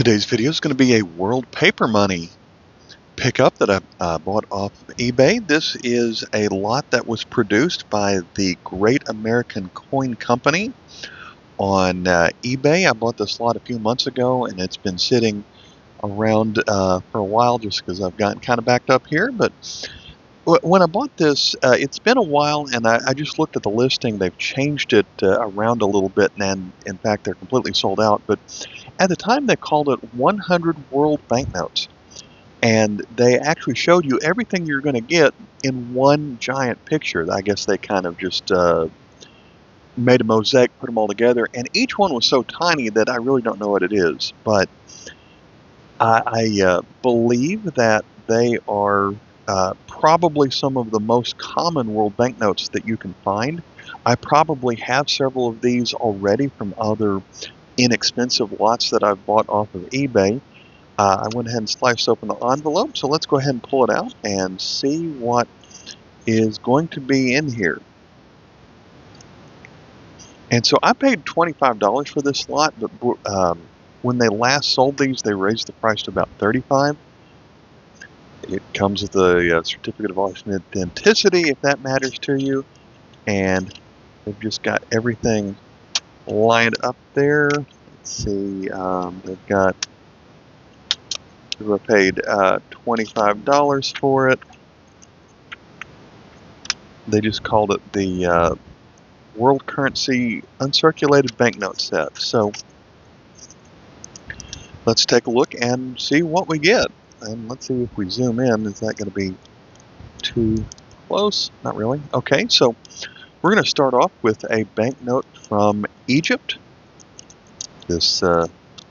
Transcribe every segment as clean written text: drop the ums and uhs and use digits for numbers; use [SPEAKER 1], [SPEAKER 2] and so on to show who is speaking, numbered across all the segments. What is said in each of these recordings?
[SPEAKER 1] Today's video is going to be a world paper money pickup that I bought off of eBay. This is a lot that was produced by the Great American Coin Company on eBay. I bought this lot a few months ago and it's been sitting around for a while just because I've gotten kind of backed up here. But when I bought this, it's been a while and I just looked at the listing. They've changed it around a little bit and in fact they're completely sold out. But at the time they called it 100 World Banknotes. And they actually showed you everything you're going to get in one giant picture. I guess they kind of just made a mosaic, put them all together. And each one was so tiny that I really don't know what it is. But I believe that they are probably some of the most common world banknotes that you can find. I probably have several of these already from other inexpensive lots that I've bought off of eBay. I went ahead and sliced open the envelope, so let's go ahead and pull it out and see what is going to be in here. And so I paid $25 for this lot, but when they last sold these, they raised the price to about $35. It comes with a certificate of authenticity, if that matters to you, and they've just got everything lined up there. Let's see, they've got. I paid $25 for it. They just called it the World Currency Uncirculated Banknote Set. So let's take a look and see what we get. And let's see if we zoom in. Is that going to be too close? Not really. Okay, so we're going to start off with a banknote from Egypt. This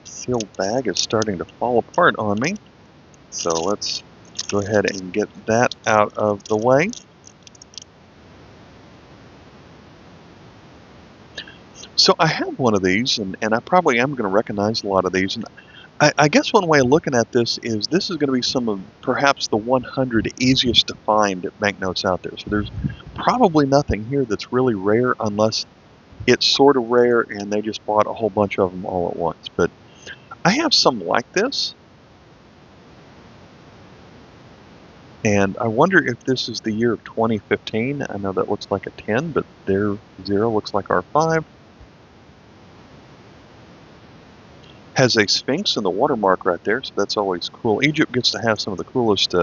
[SPEAKER 1] sealed bag is starting to fall apart on me, so let's go ahead and get that out of the way. So I have one of these, and I probably am going to recognize a lot of these. And I guess one way of looking at this is going to be some of perhaps the 100 easiest to find banknotes out there. So there's probably nothing here that's really rare unless it's sort of rare and they just bought a whole bunch of them all at once. But I have some like this, and I wonder if this is the year of 2015. I know that looks like a 10, but their 0 looks like our 5. Has a sphinx and the watermark right there, so that's always cool. Egypt gets to have some of the coolest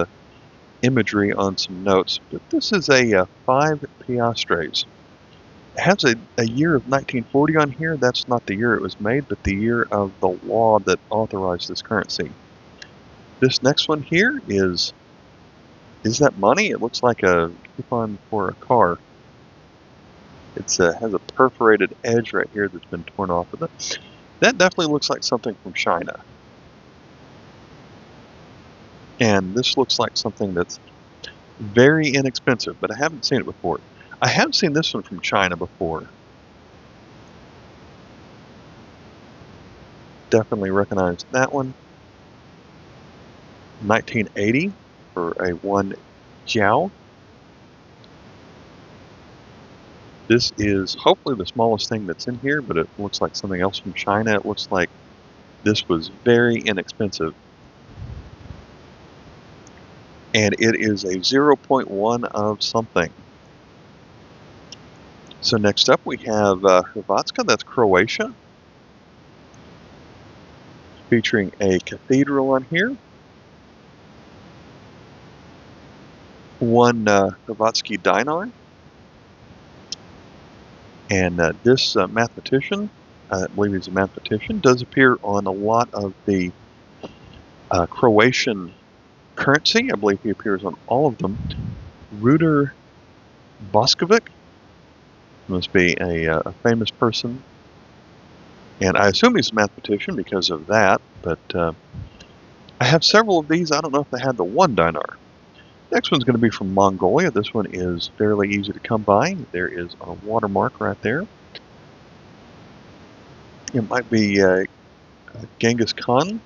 [SPEAKER 1] imagery on some notes, but this is a 5 piastres. It has a year of 1940 on here. That's not the year it was made, but the year of the law that authorized this currency. This next one here is that money? It looks like a coupon for a car. It has a perforated edge right here that's been torn off of it. That definitely looks like something from China. And this looks like something that's very inexpensive, but I haven't seen it before. I have seen this one from China before. Definitely recognize that one. 1980 for a 1 jiao. This is hopefully the smallest thing that's in here, but it looks like something else from China. It looks like this was very inexpensive. And it is a 0.1 of something. So next up we have Hrvatska, that's Croatia, featuring a cathedral on here. 1 Hrvatski dinar. And this mathematician, I believe he's a mathematician, does appear on a lot of the Croatian currency. I believe he appears on all of them. Ruder Boskovic must be a famous person. And I assume he's a mathematician because of that, but I have several of these. I don't know if they had the 1 dinar. Next one's going to be from Mongolia. This one is fairly easy to come by. There is a watermark right there. It might be Genghis Khan.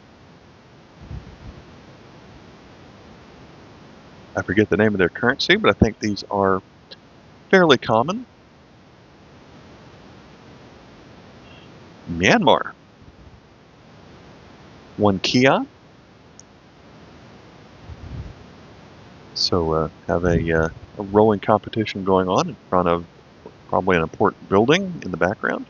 [SPEAKER 1] I forget the name of their currency, but I think these are fairly common. Myanmar. 1 Kia. So have a rowing competition going on in front of probably an important building in the background.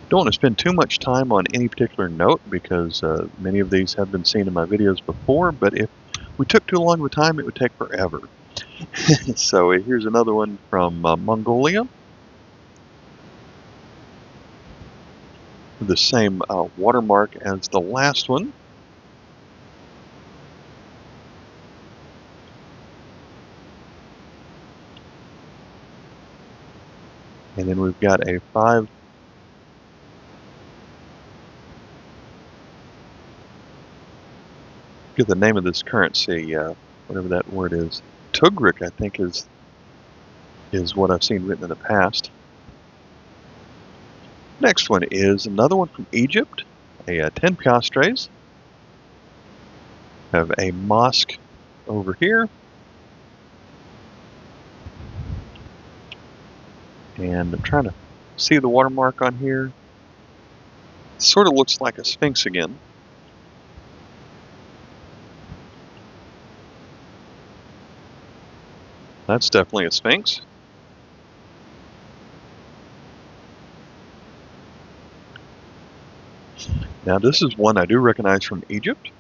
[SPEAKER 1] Don't want to spend too much time on any particular note because many of these have been seen in my videos before, but if we took too long of a time, it would take forever. So here's another one from Mongolia. The same watermark as the last one. And then we've got a 5. Get the name of this currency, whatever that word is. Tugrik, I think, is what I've seen written in the past. Next one is another one from Egypt, a 10 piastres. Have a mosque over here. And I'm trying to see the watermark on here. It sort of looks like a sphinx again. That's definitely a sphinx. Now this is one I do recognize from Egypt.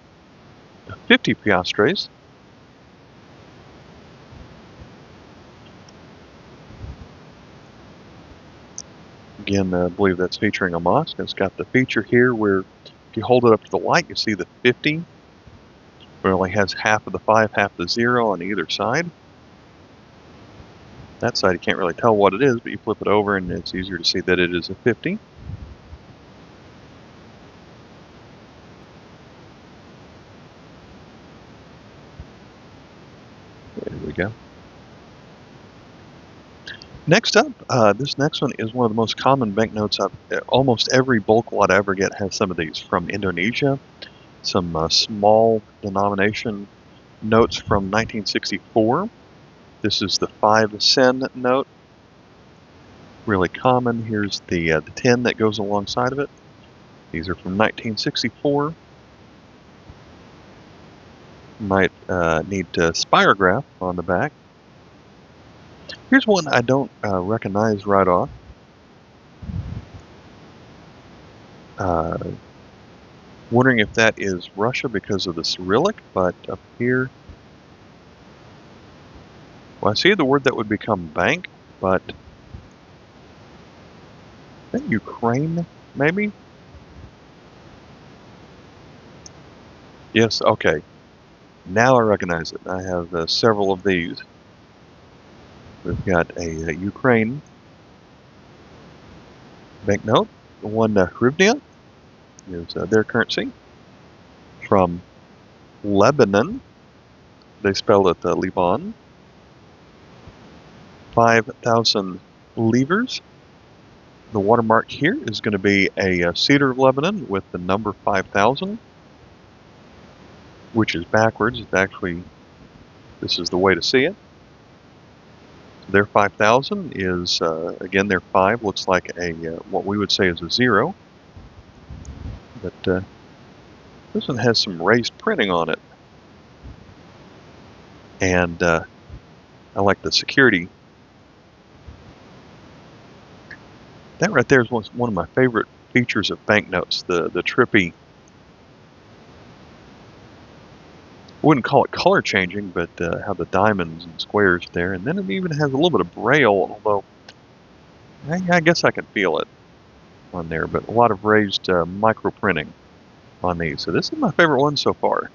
[SPEAKER 1] 50 piastres. Again, I believe that's featuring a mosque. It's got the feature here where if you hold it up to the light, you see the 50. It only has half of the 5, half the 0 on either side. That side you can't really tell what it is, but you flip it over and it's easier to see that it is a 50. There we go. Next up, this next one is one of the most common banknotes. Almost every bulk lot I ever get has some of these from Indonesia. Some small denomination notes from 1964. This is the 5 sen note. Really common. Here's the 10 that goes alongside of it. These are from 1964. Might need spirograph on the back. Here's one I don't recognize right off. Wondering if that is Russia because of the Cyrillic, but up here, well, I see the word that would become bank, but is that Ukraine, maybe? Yes, okay. Now I recognize it. I have several of these. We've got a Ukraine banknote. 1 hryvnia is their currency. From Lebanon, they spell it Liban. 5,000 livres. The watermark here is going to be a cedar of Lebanon with the number 5,000, which is backwards. It's actually, this is the way to see it. Their 5,000 is, again, their 5 looks like a what we would say is a 0. But this one has some raised printing on it. And I like the security. That right there is one of my favorite features of banknotes, the trippy, I wouldn't call it color changing, but how the diamonds and squares there. And then it even has a little bit of braille, although I guess I can feel it on there, but a lot of raised micro printing on these. So this is my favorite one so far.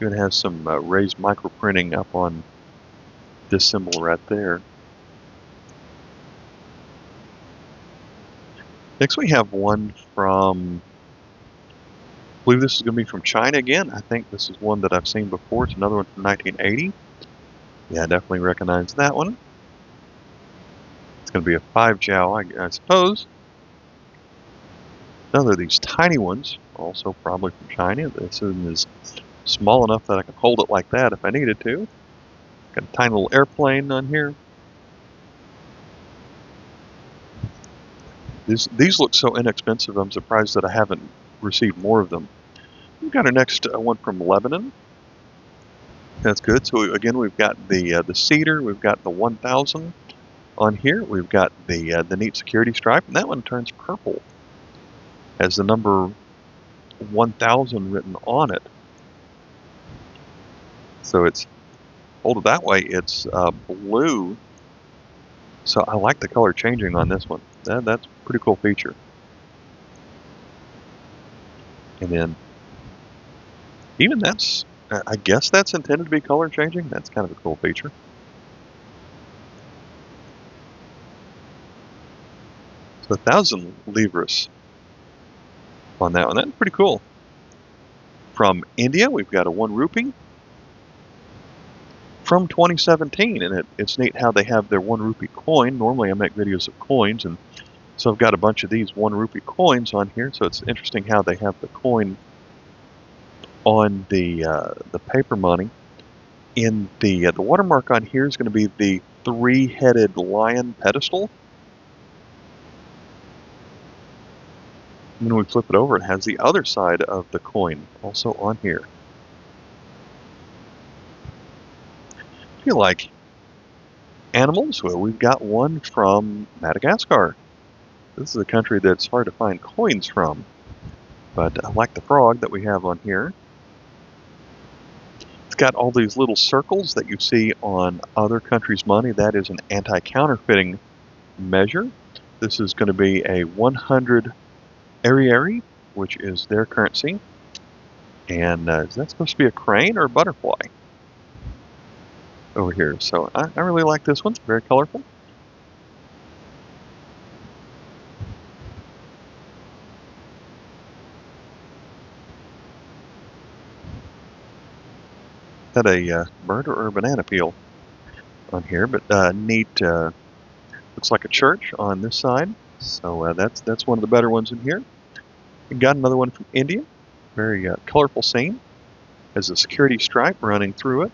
[SPEAKER 1] It has some raised micro printing up on this symbol right there. Next we have one from, I believe this is going to be from China again. I think this is one that I've seen before. It's another one from 1980. Yeah, I definitely recognize that one. It's going to be a 5 jiao, I suppose. Another of these tiny ones, also probably from China. This one is small enough that I can hold it like that if I needed to. Got a tiny little airplane on here. These look so inexpensive, I'm surprised that I haven't received more of them. We've got our next one from Lebanon. That's good. So again, we've got the cedar, we've got the 1000 on here. We've got the neat security stripe, and that one turns purple. Has the number 1000 written on it. So it's folded that way. It's blue. So I like the color changing on this one. That's a pretty cool feature. And then even that's, I guess that's intended to be color changing. That's kind of a cool feature. So 1000 livres on that one. That's pretty cool. From India, we've got a 1 rupee from 2017, and it's neat how they have their 1 rupee coin. Normally I make videos of coins, and so I've got a bunch of these 1 rupee coins on here, so it's interesting how they have the coin on the paper money. In the watermark on here is going to be the 3-headed lion pedestal. And when we flip it over, it has the other side of the coin also on here. If you like animals, well, we've got one from Madagascar. This is a country that's hard to find coins from, but I like the frog that we have on here. It's got all these little circles that you see on other countries' money. That is an anti-counterfeiting measure. This is going to be a 100 Ariary, which is their currency. And is that supposed to be a crane or a butterfly over here? So I really like this one. It's very colorful. Had a bird or a banana peel on here, but neat. Looks like a church on this side. So that's one of the better ones in here. We got another one from India. Very colorful scene. Has a security stripe running through it.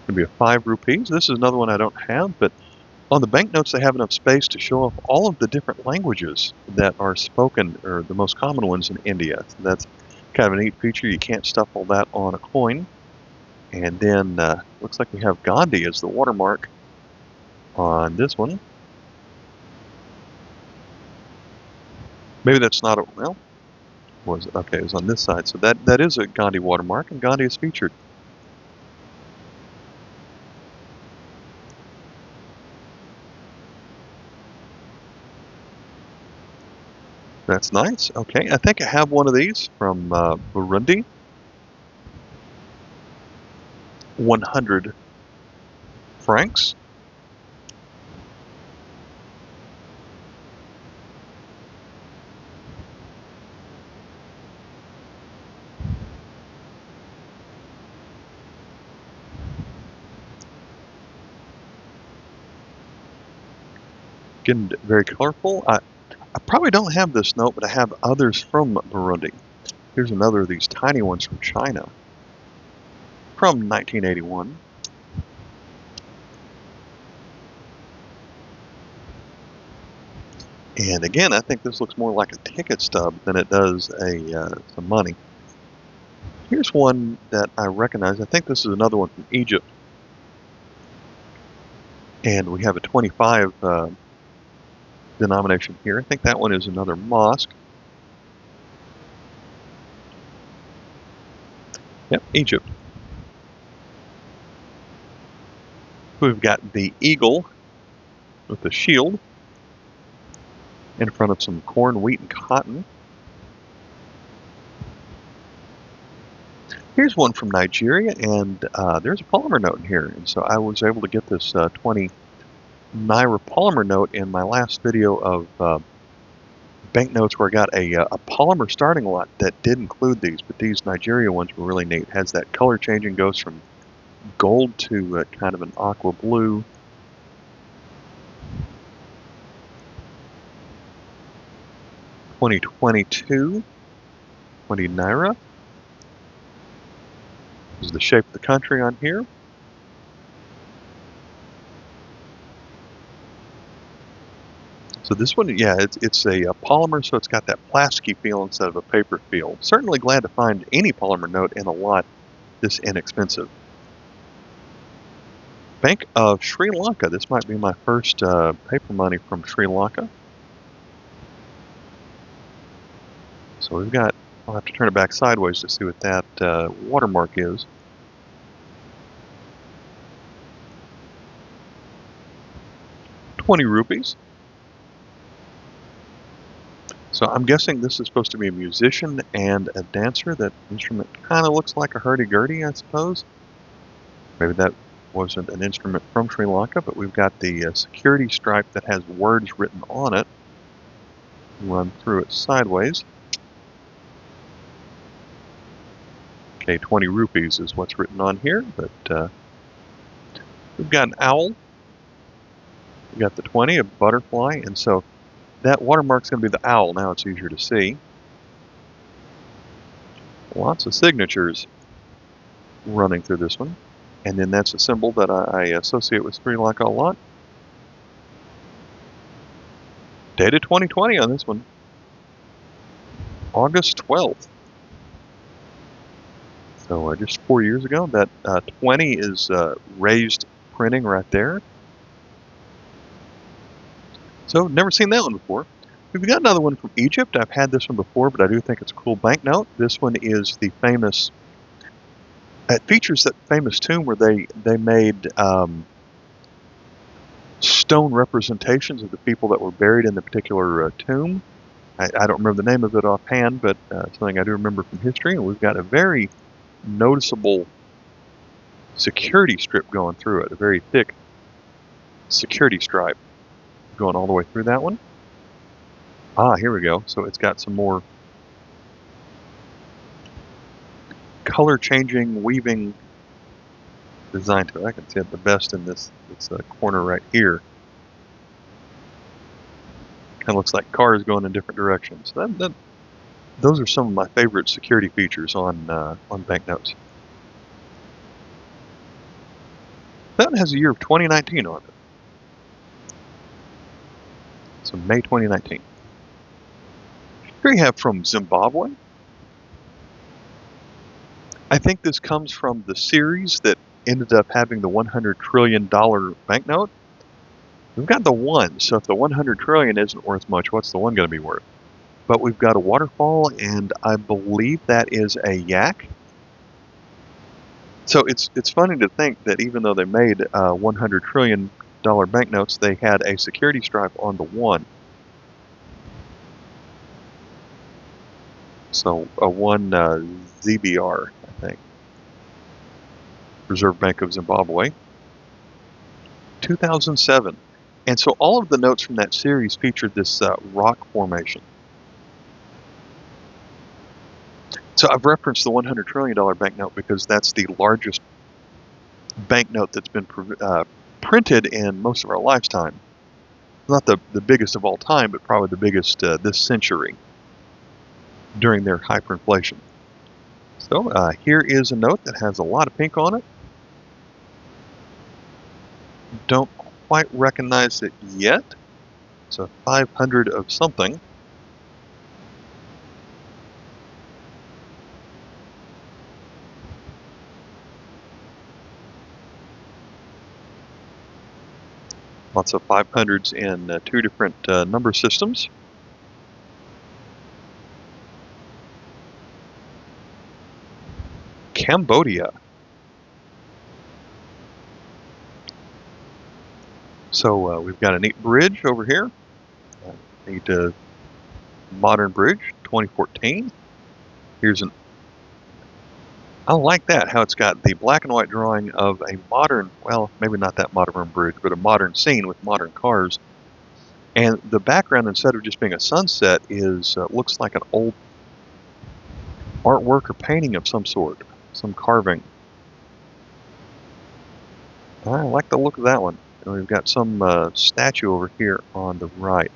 [SPEAKER 1] Going to be a 5 rupees. This is another one I don't have, but on the banknotes they have enough space to show off all of the different languages that are spoken, or the most common ones in India. So that's kind of a neat feature. You can't stuff all that on a coin. And then looks like we have Gandhi as the watermark on this one. Maybe that's not a, well, was it? Okay, it was on this side. So that is a Gandhi watermark, and Gandhi is featured. That's nice. Okay, I think I have one of these from Burundi. 100 francs. Again, very colorful. I probably don't have this note, but I have others from Burundi. Here's another of these tiny ones from China from 1981. And again, I think this looks more like a ticket stub than it does some money. Here's one that I recognize. I think this is another one from Egypt. And we have a 25 denomination here. I think that one is another mosque. Yep, Egypt. We've got the eagle with the shield in front of some corn, wheat, and cotton. Here's one from Nigeria, and there's a polymer note in here. And so I was able to get this 20 Naira polymer note in my last video of banknotes where I got a polymer starting lot that did include these, but these Nigeria ones were really neat. It has that color changing, goes from gold to kind of an aqua blue. $20.22, 20 Naira. This is the shape of the country on here. So this one, yeah, it's a polymer, so it's got that plasticky feel instead of a paper feel. Certainly glad to find any polymer note in a lot this inexpensive. Bank of Sri Lanka. This might be my first paper money from Sri Lanka. So we've got, I'll have to turn it back sideways to see what that watermark is. ₹20. So I'm guessing this is supposed to be a musician and a dancer. That instrument kind of looks like a hurdy-gurdy, I suppose. Maybe that wasn't an instrument from Sri Lanka, but we've got the security stripe that has words written on it. Run through it sideways. Okay, ₹20 is what's written on here, but we've got an owl. We've got the 20, a butterfly, and so that watermark's going to be the owl. Now it's easier to see. Lots of signatures running through this one. And then that's a symbol that I associate with Sri Lanka a lot. Dated 2020 on this one. August 12th. So just 4 years ago. That 20 is raised printing right there. So never seen that one before. We've got another one from Egypt. I've had this one before, but I do think it's a cool banknote. This one is the famous, it features that famous tomb where they made stone representations of the people that were buried in the particular tomb. I don't remember the name of it offhand, but something I do remember from history. And we've got a very noticeable security strip going through it, a very thick security stripe going all the way through that one. Ah, here we go. So it's got some more color changing, weaving design to it. I can see it the best in this corner right here. Kind of looks like cars going in different directions. Those are some of my favorite security features on banknotes. That one has the year of 2019 on it. So May 2019. Here you have from Zimbabwe. I think this comes from the series that ended up having the $100 trillion banknote. We've got the one, so if the 100 trillion isn't worth much, what's the one going to be worth? But we've got a waterfall, and I believe that is a yak. So it's funny to think that even though they made $100 trillion banknotes, they had a security stripe on the one. So a one ZBR, I think. Reserve Bank of Zimbabwe. 2007. And so all of the notes from that series featured this rock formation. So I've referenced the $100 trillion banknote because that's the largest banknote that's been printed in most of our lifetime. Not the biggest of all time, but probably the biggest this century during their hyperinflation. So here is a note that has a lot of pink on it. Don't quite recognize it yet. It's a 500 of something. Lots of 500s in two different number systems. Cambodia. So we've got a neat bridge over here. Neat Modern Bridge 2014. Here's I like that, how it's got the black and white drawing of a modern, well, maybe not that modern bridge, but a modern scene with modern cars. And the background, instead of just being a sunset, is looks like an old artwork or painting of some sort, some carving. I like the look of that one. And we've got some statue over here on the right.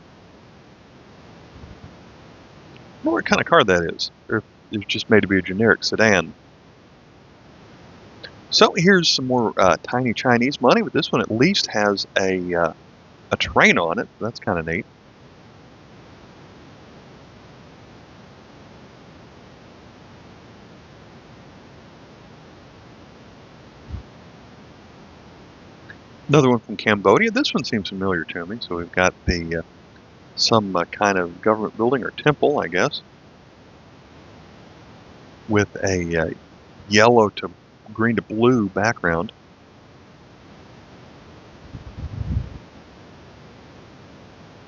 [SPEAKER 1] I don't know what kind of car that is. Or if it's just made to be a generic sedan. So here's some more tiny Chinese money, but this one at least has a train on it. That's kind of neat. Another one from Cambodia. This one seems familiar to me. So we've got the some kind of government building or temple, I guess, with a yellow to green to blue background.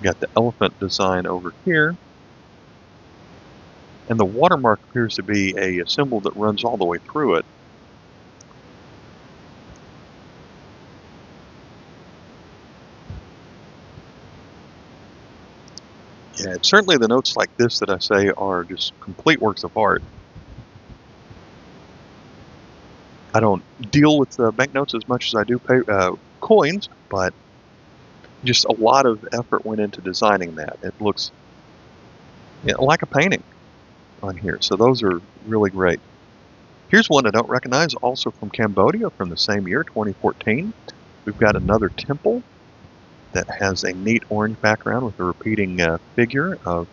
[SPEAKER 1] Got the elephant design over here. And the watermark appears to be a symbol that runs all the way through it. Yeah, certainly the notes like this that I say are just complete works of art. I don't deal with banknotes as much as I do coins, but just a lot of effort went into designing that. It looks like a painting on here, so those are really great. Here's one I don't recognize, also from Cambodia from the same year, 2014. We've got another temple that has a neat orange background with a repeating figure of,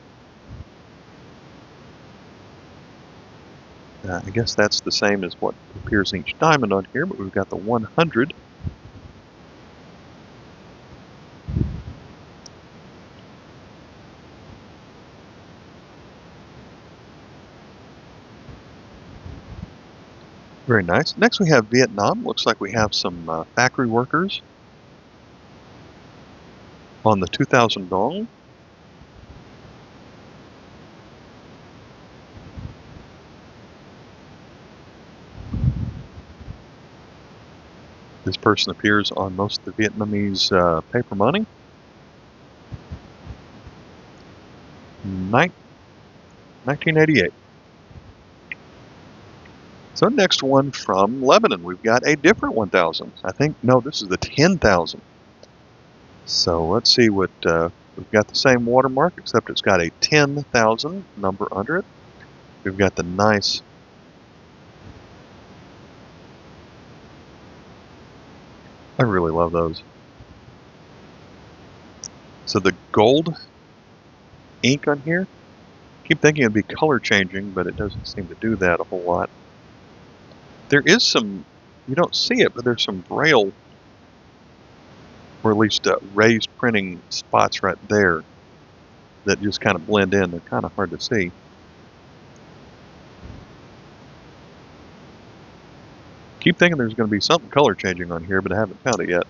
[SPEAKER 1] I guess that's the same as what appears in each diamond on here, but we've got the 100. Very nice. Next we have Vietnam. Looks like we have some factory workers on the 2,000 dong. This person appears on most of the Vietnamese paper money. 1988. So next one from Lebanon. We've got a different 1,000. I think, no, this is the 10,000. So let's see what, we've got the same watermark, except it's got a 10,000 number under it. We've got the nice I really love those. So the gold ink on here, I keep thinking it'd be color changing, but it doesn't seem to do that a whole lot. There is some, you don't see it, but there's some braille, or at least raised printing spots right there that just kind of blend in. They're kind of hard to see. Keep thinking there's going to be something color changing on here, but I haven't found it yet.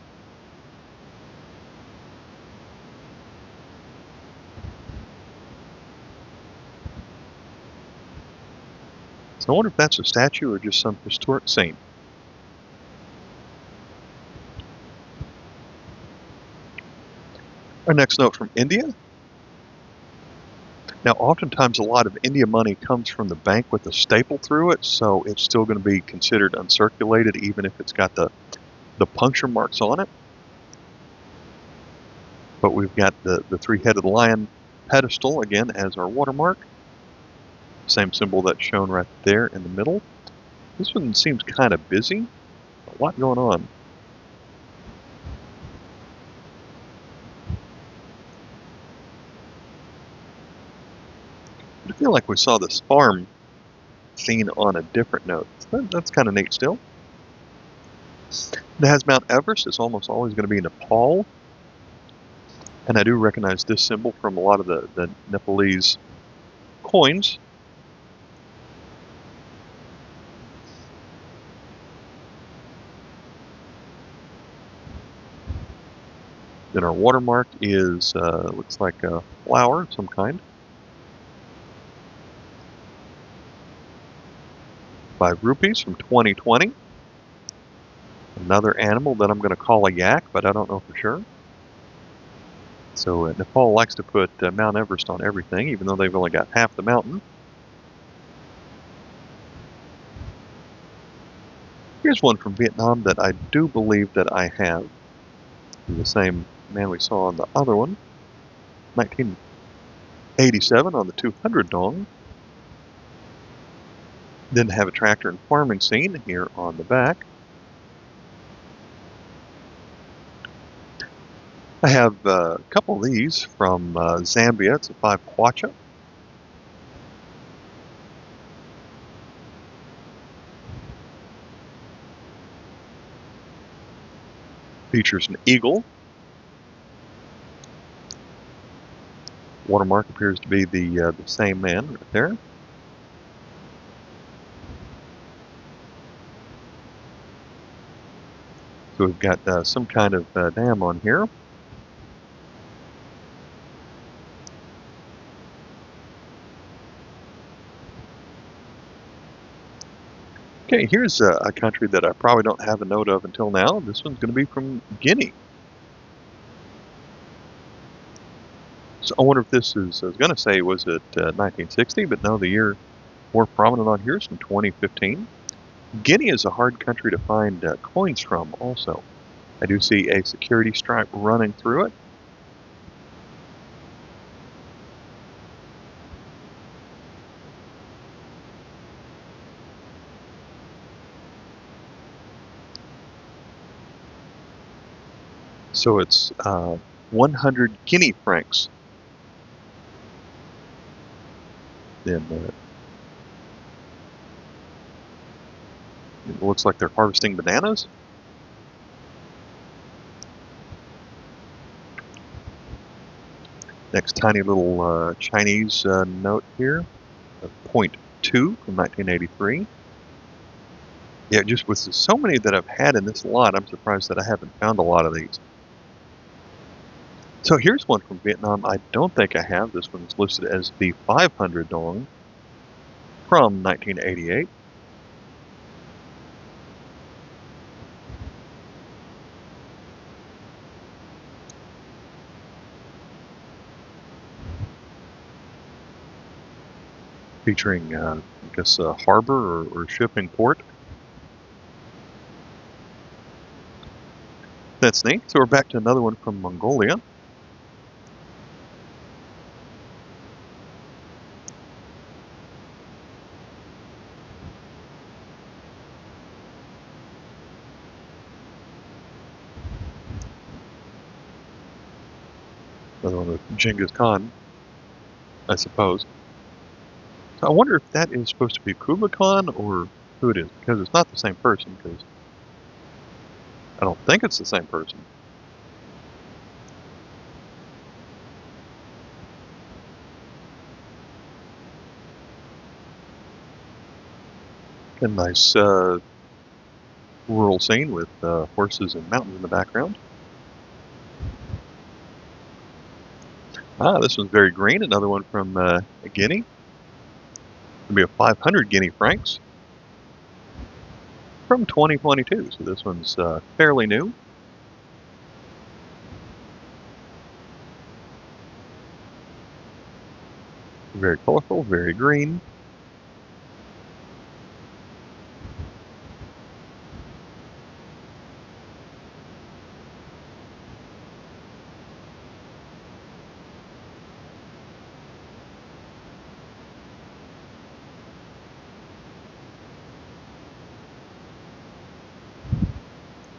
[SPEAKER 1] So I wonder if that's a statue or just some historic scene. Our next note from India. Now, oftentimes a lot of India money comes from the bank with a staple through it, so it's still going to be considered uncirculated even if it's got the puncture marks on it. But we've got the three-headed lion pedestal again as our watermark. Same symbol that's shown right there in the middle. This one seems kind of busy. A lot going on. I feel like we saw this farm scene on a different note. That's kind of neat still. It has Mount Everest. It's almost always going to be Nepal. And I do recognize this symbol from a lot of the Nepalese coins. Then our watermark is, looks like a flower of some kind. 5 rupees from 2020. Another animal that I'm going to call a yak, but I don't know for sure. So Nepal likes to put Mount Everest on everything, even though they've only got half the mountain. Here's one from Vietnam that I do believe that I have. The same man we saw on the other one. 1987 on the 200 dong. Then have a tractor and farming scene here on the back. I have a couple of these from Zambia. It's a 5 kwacha. Features an eagle. Watermark appears to be the same man right there. So we've got some kind of dam on here. Okay, here's a country that I probably don't have a note of until now. This one's going to be from Guinea. So I wonder if this is, I was going to say, was it 1960, but no, the year more prominent on here is from 2015. Guinea is a hard country to find coins from also. I do see a security stripe running through it. So it's 100 Guinea francs. Then it looks like they're harvesting bananas. Next tiny little Chinese note here, .2 from 1983. Yeah, just with so many that I've had in this lot, I'm surprised that I haven't found a lot of these. So here's one from Vietnam I don't think I have. This one's listed as the 500 dong from 1988. Featuring, I guess, a harbor or shipping port. That's neat. So we're back to another one from Mongolia. Another one with Genghis Khan, I suppose. So I wonder if that is supposed to be Kublai Khan or who it is, because it's not the same person, because I don't think it's the same person. A nice rural scene with horses and mountains in the background. Ah, this one's very green. Another one from Guinea. It'll be a 500 Guinea francs from 2022. So this one's fairly new. Very colorful, very green.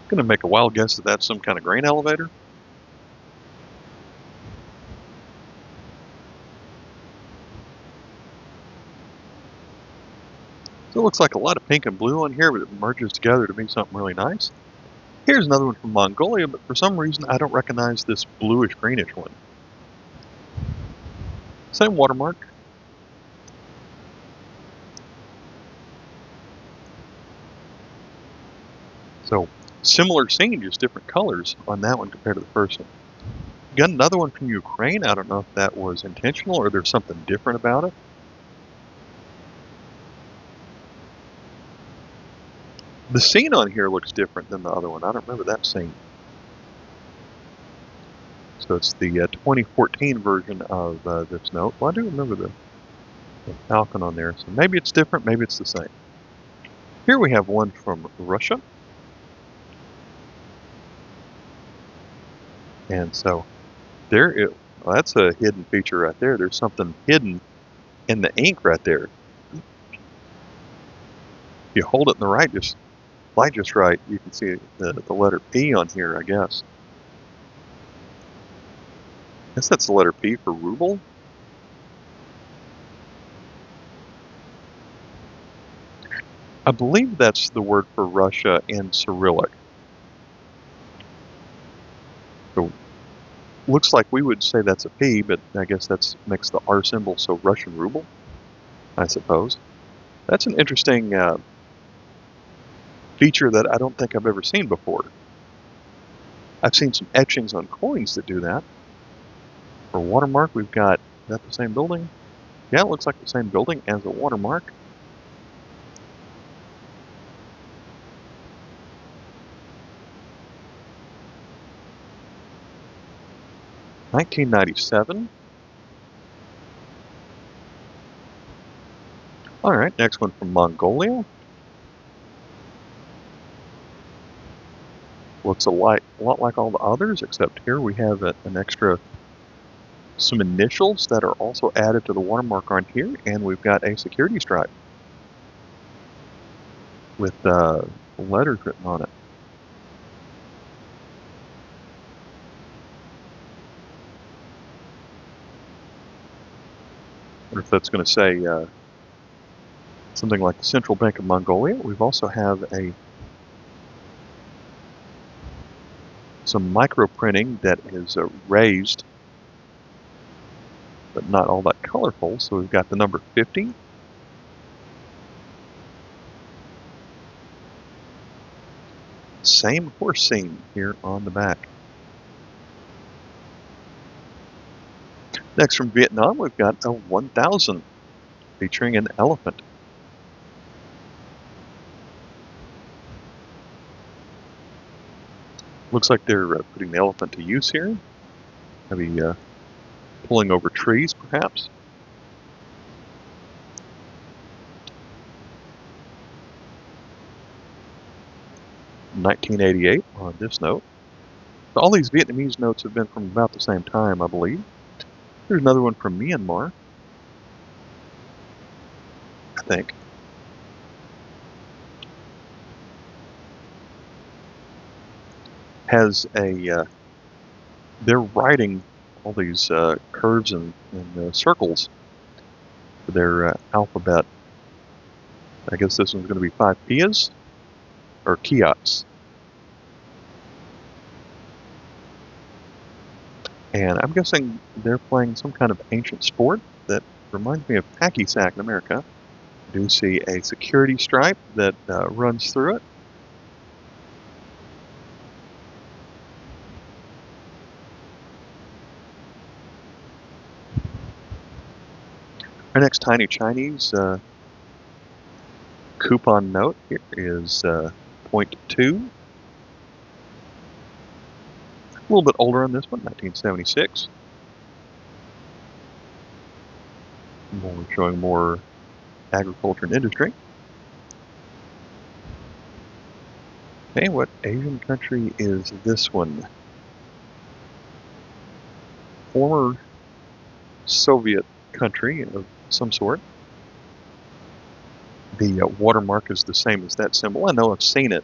[SPEAKER 1] Gonna make a wild guess that that's some kind of grain elevator. So it looks like a lot of pink and blue on here, but it merges together to be something really nice. Here's another one from Mongolia, but for some reason I don't recognize this bluish greenish one. Same watermark. So similar scene, just different colors on that one compared to the first one. Got another one from Ukraine. I don't know if that was intentional or there's something different about it. The scene on here looks different than the other one. I don't remember that scene. So it's the 2014 version of this note. Well, I do remember the falcon on there. So maybe it's different, maybe it's the same. Here we have one from Russia. And so well, that's a hidden feature right there. There's something hidden in the ink right there. If you hold it in the light just right, you can see the letter P on here, I guess. I guess that's the letter P for ruble. I believe that's the word for Russia in Cyrillic. Looks like we would say that's a P, but I guess that makes the R symbol, so Russian ruble, I suppose. That's an interesting feature that I don't think I've ever seen before. I've seen some etchings on coins that do that. For watermark, we've got, is that the same building? Yeah, it looks like the same building as a watermark. $1997. All right, next one from Mongolia. Looks a lot like all the others, except here we have an extra, some initials that are also added to the watermark on here, and we've got a security stripe with letters written on it. I wonder if that's going to say something like the Central Bank of Mongolia. We've also have some micro printing that is raised, but not all that colorful. So we've got the number 50. Same horse scene here on the back. Next from Vietnam, we've got a 1000 featuring an elephant. Looks like they're putting the elephant to use here. Maybe pulling over trees, perhaps. $1988 on this note. So all these Vietnamese notes have been from about the same time, I believe. Here's another one from Myanmar, I think. Has they're writing all these curves and circles for their alphabet. I guess this one's going to be 5 Pias, or kiosks. And I'm guessing they're playing some kind of ancient sport that reminds me of hacky sack in America. I do see a security stripe that runs through it. Our next tiny Chinese coupon note here is 0.2. A little bit older on this one, 1976. Showing more agriculture and industry. Okay, what Asian country is this one? Former Soviet country of some sort. The watermark is the same as that symbol. I know I've seen it.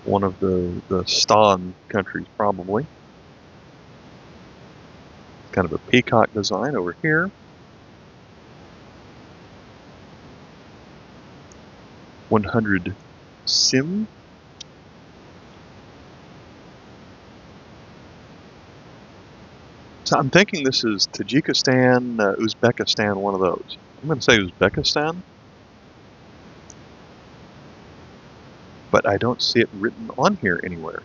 [SPEAKER 1] One of the Stan countries, probably. Kind of a peacock design over here. 100 Sim. So I'm thinking this is Tajikistan, Uzbekistan, one of those. I'm going to say Uzbekistan, but I don't see it written on here anywhere.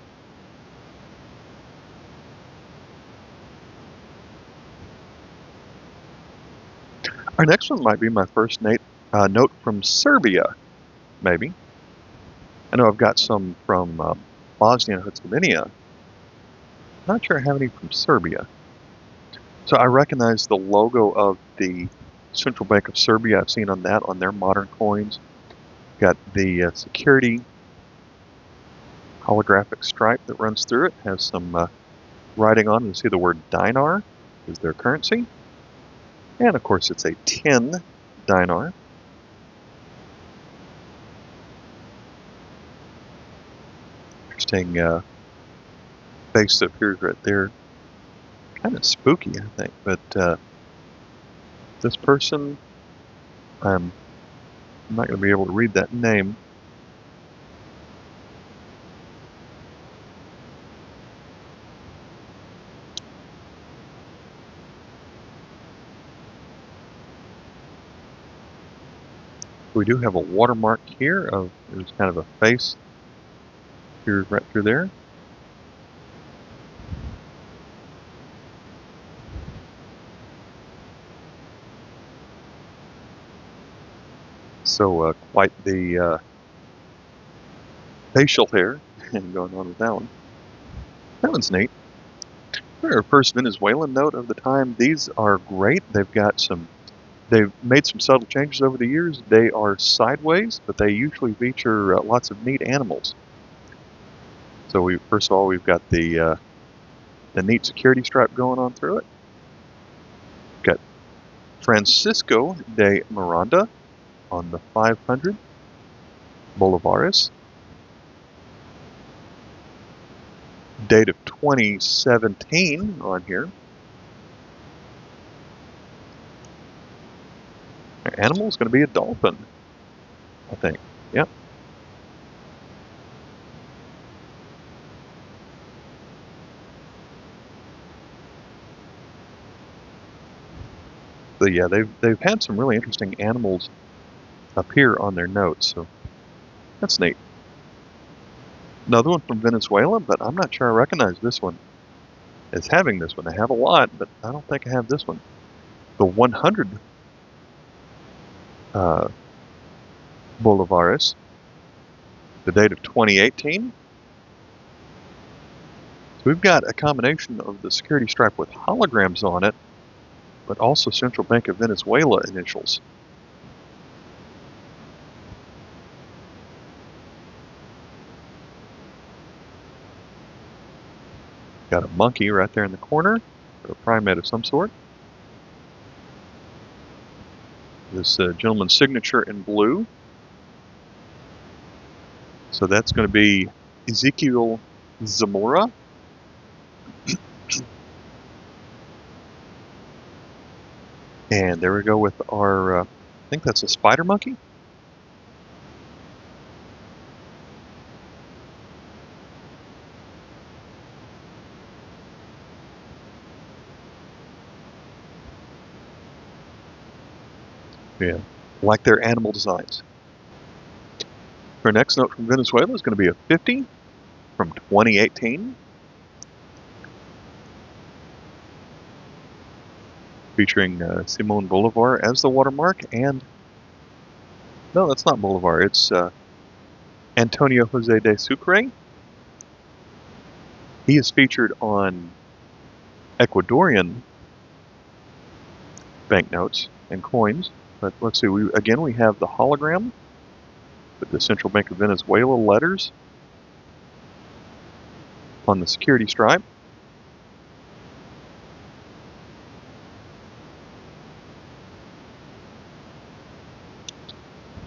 [SPEAKER 1] Our next one might be my first note from Serbia, maybe. I know I've got some from Bosnia and Herzegovina. Not sure I have any from Serbia. So I recognize the logo of the Central Bank of Serbia. I've seen on that on their modern coins. Got the security holographic stripe that runs through it. Has some writing on it. You see the word dinar is their currency. And of course it's a 10 dinar. Interesting face that appears right there. Kind of spooky, I think, but this person, I'm not going to be able to read that name. We do have a watermark here of there's kind of a face here right through there. So quite the facial hair going on with that one. That one's neat. Our first Venezuelan note of the time. These are great. They've made some subtle changes over the years. They are sideways, but they usually feature lots of neat animals. So first of all, we've got the neat security stripe going on through it. We've got Francisco de Miranda on the 500 Bolivares. Date of 2017 on here. Our animal is going to be a dolphin, I think. Yep. So yeah, they've had some really interesting animals appear on their notes, so that's neat. Another one from Venezuela, but I'm not sure I recognize this one as having this one. I have a lot, but I don't think I have this one. The 100 Bolivares, the date of 2018. So we've got a combination of the security stripe with holograms on it, but also Central Bank of Venezuela initials. Got a monkey right there in the corner, or a primate of some sort. This gentleman's signature in blue. So that's going to be Ezekiel Zamora. And there we go with our, I think that's a spider monkey. Yeah, like their animal designs. Our next note from Venezuela is going to be a 50 from 2018. Featuring Simon Bolivar as the watermark, and no, that's not Bolivar, it's Antonio Jose de Sucre. He is featured on Ecuadorian banknotes and coins, but let's see, we have the hologram with the Central Bank of Venezuela letters on the security stripe.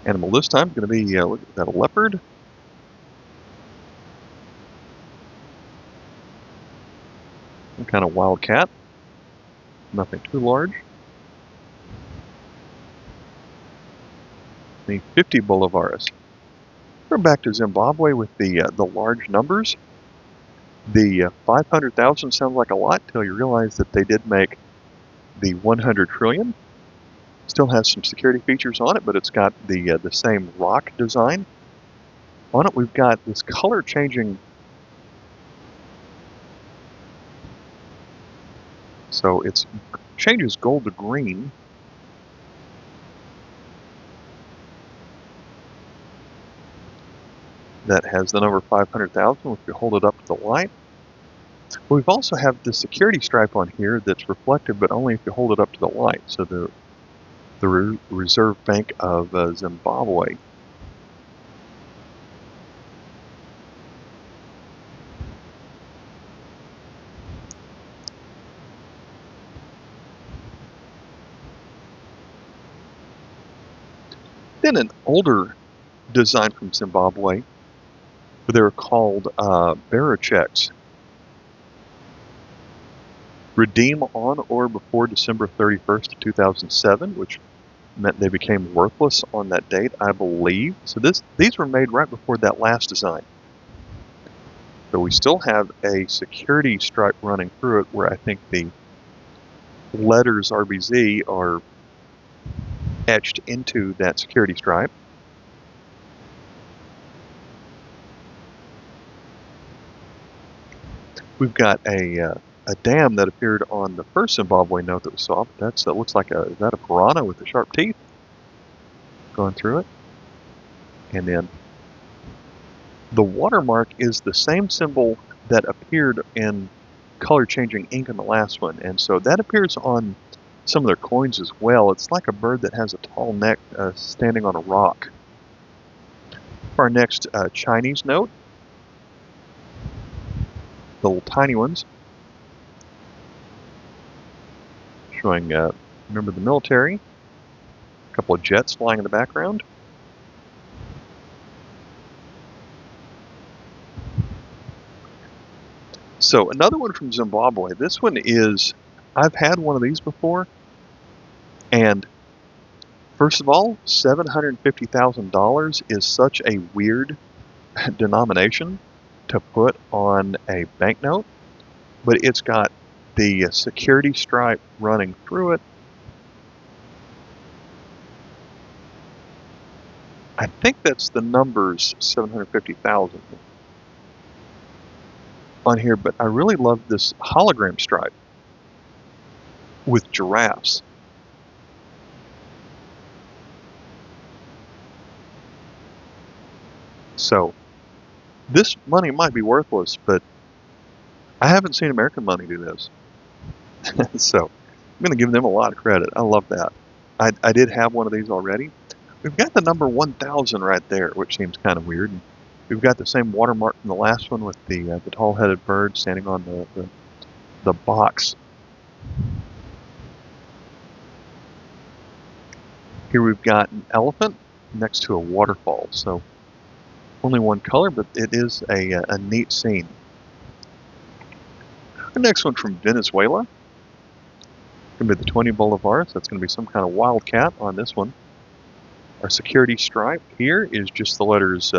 [SPEAKER 1] Animal this time is going to be, look at that, a leopard. Some kind of wild cat. Nothing too large. The 50 Bolivares. We're back to Zimbabwe with the large numbers. The 500,000 sounds like a lot till you realize that they did make the 100 trillion. Still has some security features on it, but it's got the same rock design. On it, we've got this color changing. So it changes gold to green. That has the number 500,000 if you hold it up to the light. We've also have the security stripe on here that's reflective, but only if you hold it up to the light. So the Reserve Bank of Zimbabwe. Then an older design from Zimbabwe, they're called bearer checks. Redeem on or before December 31st, 2007, which meant they became worthless on that date, I believe. So these were made right before that last design. So we still have a security stripe running through it where I think the letters RBZ are etched into that security stripe. We've got a dam that appeared on the first Zimbabwe note that we saw. That looks like is that a piranha with the sharp teeth going through it? And then the watermark is the same symbol that appeared in color-changing ink in the last one, and so that appears on some of their coins as well. It's like a bird that has a tall neck standing on a rock. For our next Chinese note, the little tiny ones, showing remember the military, a couple of jets flying in the background. So another one from Zimbabwe. This one is, I've had one of these before, and first of all, $750,000 is such a weird denomination to put on a banknote, but it's got the security stripe running through it. I think that's the numbers 750,000 on here, but I really love this hologram stripe with giraffes. So this money might be worthless, but I haven't seen American money do this. So I'm going to give them a lot of credit. I love that. I did have one of these already. We've got the number 1000 right there, which seems kind of weird. We've got the same watermark from the last one with the tall-headed bird standing on the box. Here we've got an elephant next to a waterfall. So only one color, but it is a neat scene. The next one from Venezuela. Going to be the 20 bolivars. That's going to be some kind of wildcat on this one. Our security stripe here is just the letters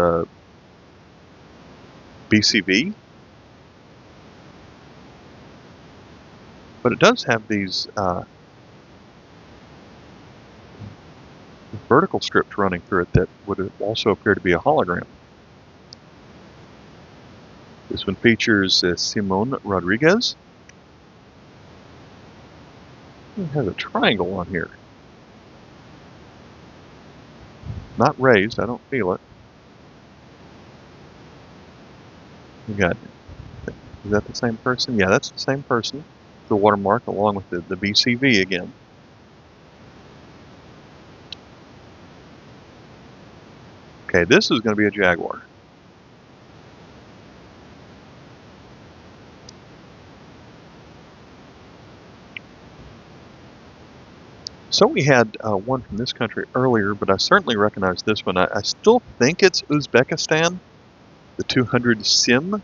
[SPEAKER 1] BCV. But it does have these vertical strips running through it that would also appear to be a hologram. This one features Simon Rodriguez. It has a triangle on here. Not raised, I don't feel it. We got, is that the same person? Yeah, that's the same person. The watermark along with the BCV again. Okay, this is going to be a jaguar. So we had one from this country earlier, but I certainly recognize this one. I still think it's Uzbekistan. The 200 sim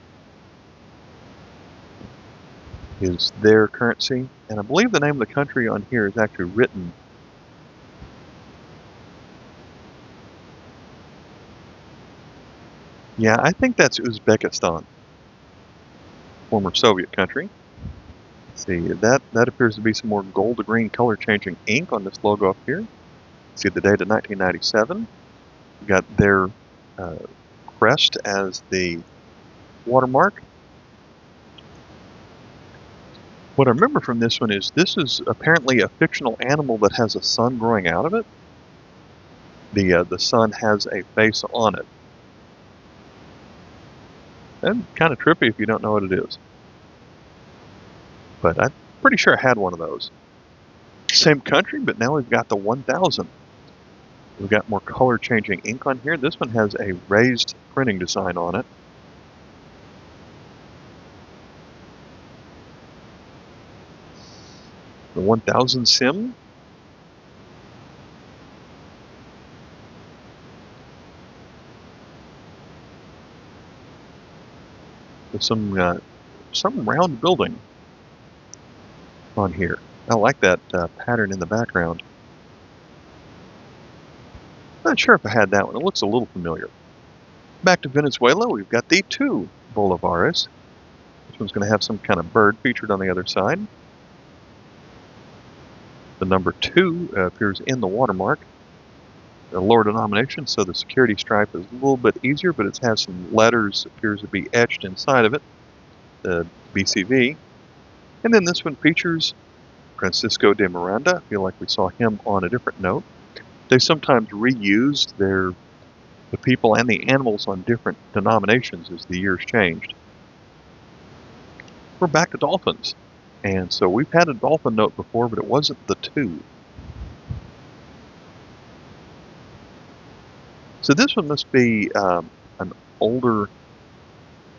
[SPEAKER 1] is their currency, and I believe the name of the country on here is actually written. Yeah, I think that's Uzbekistan, former Soviet country. Let's see, that appears to be some more gold to green color changing ink on this logo up here. See the date of 1997. We got their crest as the watermark. What I remember from this one is this is apparently a fictional animal that has a sun growing out of it. The sun has a face on it. And kind of trippy if you don't know what it is. But I'm pretty sure I had one of those. Same country, but now we've got the 1000. We've got more color changing ink on here. This one has a raised printing design on it. The 1000 sim. With some round building on here. I like that pattern in the background. Not sure if I had that one. It looks a little familiar. Back to Venezuela, we've got the 2 bolivars. This one's going to have some kind of bird featured on the other side. The number 2 appears in the watermark. The lower denomination, so the security stripe is a little bit easier, but it has some letters appears to be etched inside of it, the BCV. And then this one features Francisco de Miranda. I feel like we saw him on a different note. They sometimes reused the people and the animals on different denominations as the years changed. We're back to dolphins. And so we've had a dolphin note before, but it wasn't the 2. So this one must be an older,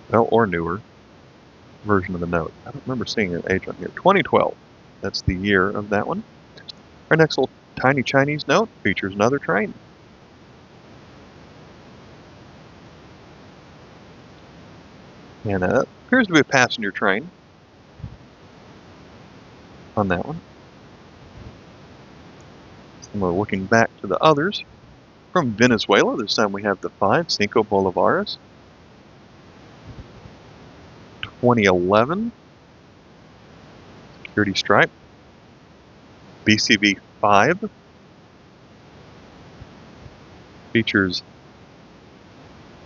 [SPEAKER 1] well, or newer version of the note. I don't remember seeing an age on here. 2012. That's the year of that one. Our next little tiny Chinese note features another train. And it appears to be a passenger train on that one. And we're looking back to the others. From Venezuela, this time we have the 5 Cinco Bolívares. 2011 security stripe. BCV 5 features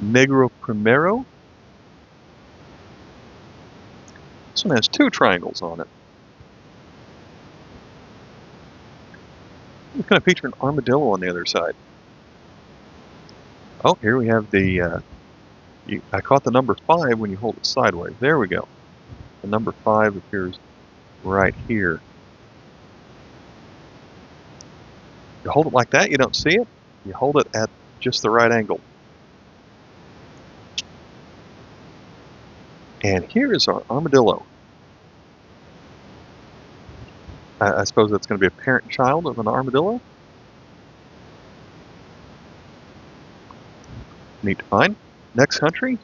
[SPEAKER 1] Negro Primero. This one has 2 triangles on it. It's going to feature an armadillo on the other side. Oh, here we have the, I caught the number 5 when you hold it sideways. There we go. The number 5 appears right here. You hold it like that, you don't see it. You hold it at just the right angle. And here is our armadillo. I suppose that's going to be a parent-child of an armadillo. Neat to find. Next country,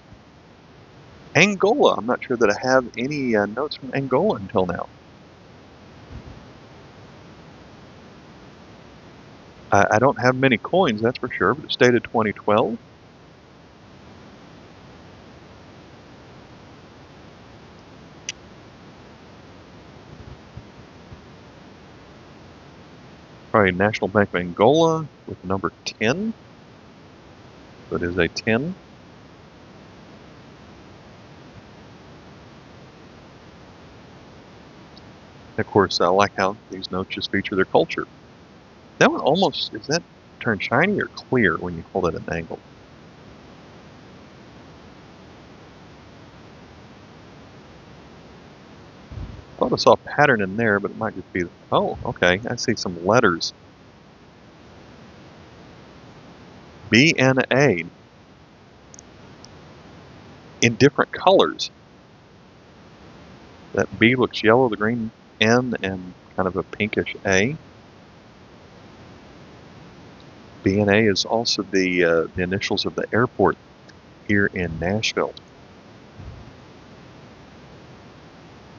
[SPEAKER 1] Angola. I'm not sure that I have any notes from Angola until now. I don't have many coins, that's for sure, but it's dated 2012. Probably National Bank of Angola with number 10. So it is a 10. Of course, I like how these notes just feature their culture. That one almost, is that turned shiny or clear when you hold it at an angle? Thought I saw a pattern in there, but it might just be, oh, okay, I see some letters. B and A in different colors. That B looks yellow, the green N, and kind of a pinkish A. B and A is also the initials of the airport here in Nashville.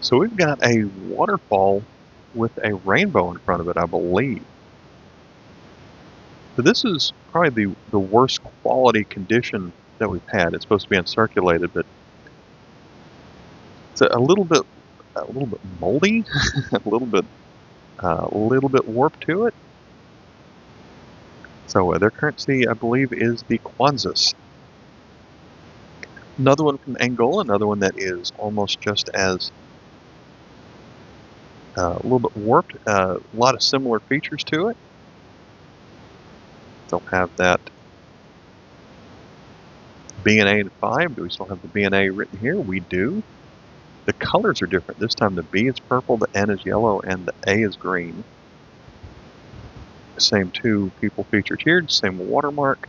[SPEAKER 1] So we've got a waterfall with a rainbow in front of it, I believe. So this is probably the worst quality condition that we've had. It's supposed to be uncirculated, but it's a little bit moldy, a little bit warped to it. So their currency, I believe, is the kwanzas. Another one from Angola, another one that is almost just as a little bit warped. A lot of similar features to it. Don't have that B and A and 5. Do we still have the B and A written here? We do. The colors are different. This time the B is purple, the N is yellow, and the A is green. Same 2 people featured here, same watermark.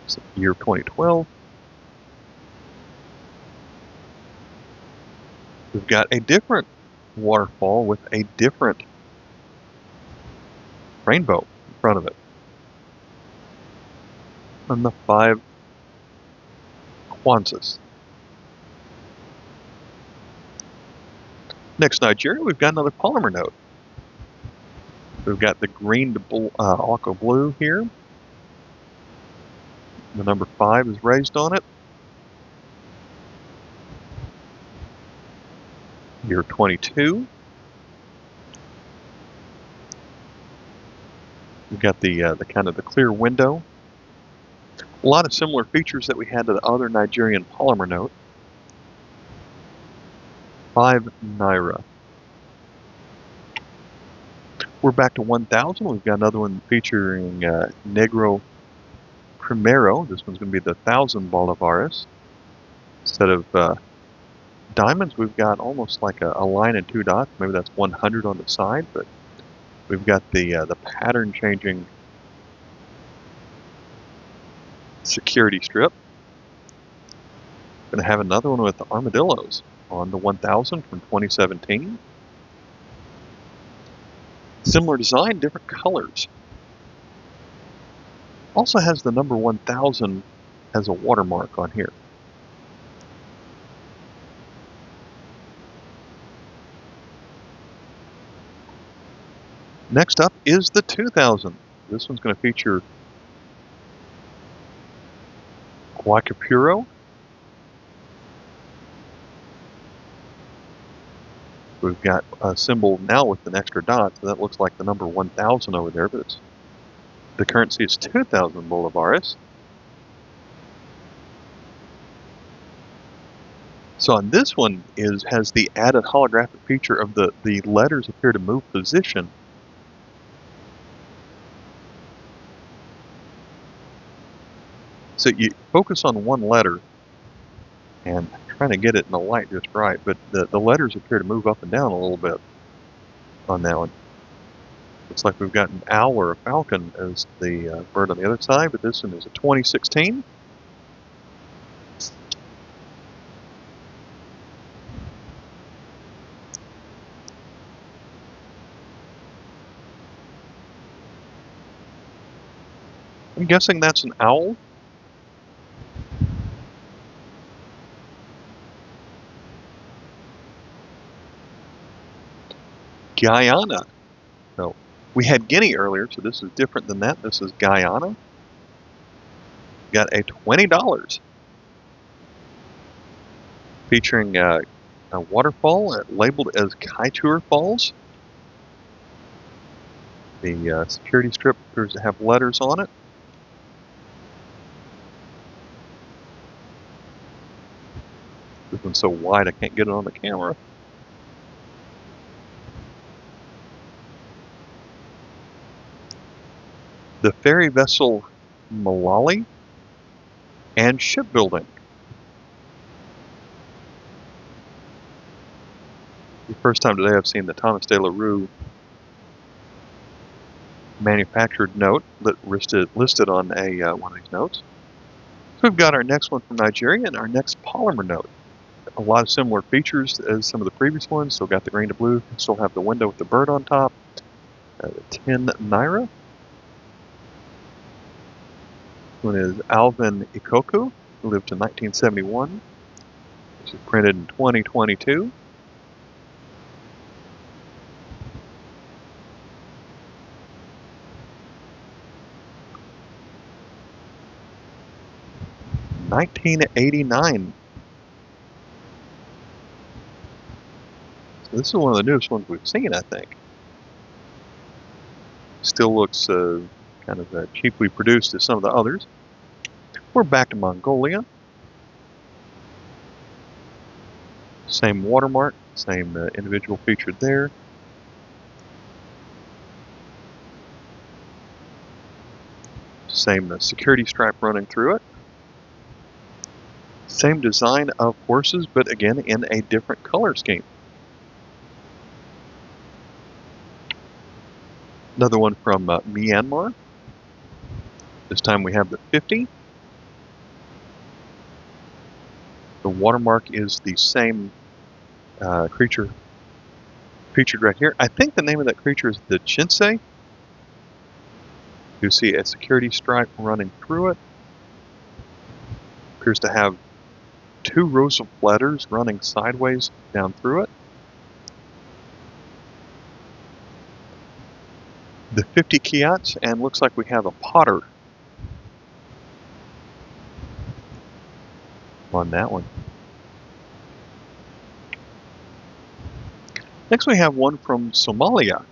[SPEAKER 1] It's the year 2012. We've got a different waterfall with a different rainbow in front of it. And the 5 kwanzas. Next, Nigeria, we've got another polymer note. We've got the green to aqua blue here. The number 5 is raised on it. Year 22. We've got the kind of the clear window. A lot of similar features that we had to the other Nigerian polymer note. 5 naira. We're back to 1,000. We've got another one featuring Negro Primero. This one's going to be the 1,000 bolivares. Instead of diamonds, we've got almost like a line and 2 dots. Maybe that's 100 on the side, but we've got the pattern changing security strip. Going to have another one with the armadillos on the 1,000 from 2017. Similar design, different colors. Also has the number 1,000 as a watermark on here. Next up is the 2,000. This one's going to feature Guacapuro. We've got a symbol now with an extra dot, so that looks like the number 1,000 over there, but the currency is 2,000 bolivares. So on this one has the added holographic feature of the letters appear to move position. So you focus on one letter, and I'm trying to get it in the light just right, but the letters appear to move up and down a little bit on that one. Looks like we've got an owl or a falcon as the bird on the other side, but this one is a 2016. I'm guessing that's an owl. Guyana. So we had Guinea earlier, so this is different than that. This is Guyana. Got a $20 featuring a waterfall labeled as Kaitour Falls. The security strip appears to have letters on it. This one's so wide I can't get it on the camera. The ferry vessel Malali and shipbuilding. The first time today I've seen the Thomas de la Rue manufactured note listed on one of these notes. So we've got our next one from Nigeria and our next polymer note. A lot of similar features as some of the previous ones. Still got the green to blue. Still have the window with the bird on top. 10 naira. This one is Alvin Ikoku, who lived in 1971. This is printed in 2022. $1989. So this is one of the newest ones we've seen, I think. Still looks kind of cheaply produced as some of the others. We're back to Mongolia. Same watermark, same individual featured there. Same security stripe running through it. Same design of horses, but again in a different color scheme. Another one from Myanmar. This time we have the 50. The watermark is the same creature featured right here. I think the name of that creature is the Chinsei. You see a security stripe running through it. Appears to have 2 rows of letters running sideways down through it. The 50 kyats, and looks like we have a potter on that one. Next we have one from Somalia.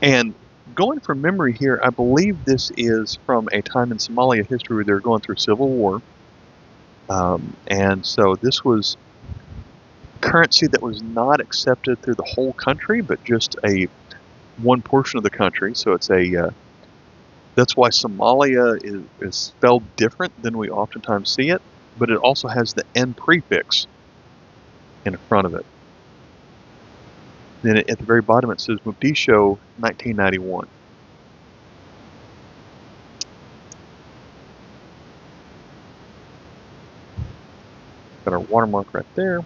[SPEAKER 1] And going from memory here, I believe this is from a time in Somalia history where they're going through civil war. And so this was currency that was not accepted through the whole country, but just a one portion of the country. So it's a that's why Somalia is spelled different than we oftentimes see it, but it also has the N prefix in front of it. Then at the very bottom it says Mogadishu 1991. Got our watermark right there.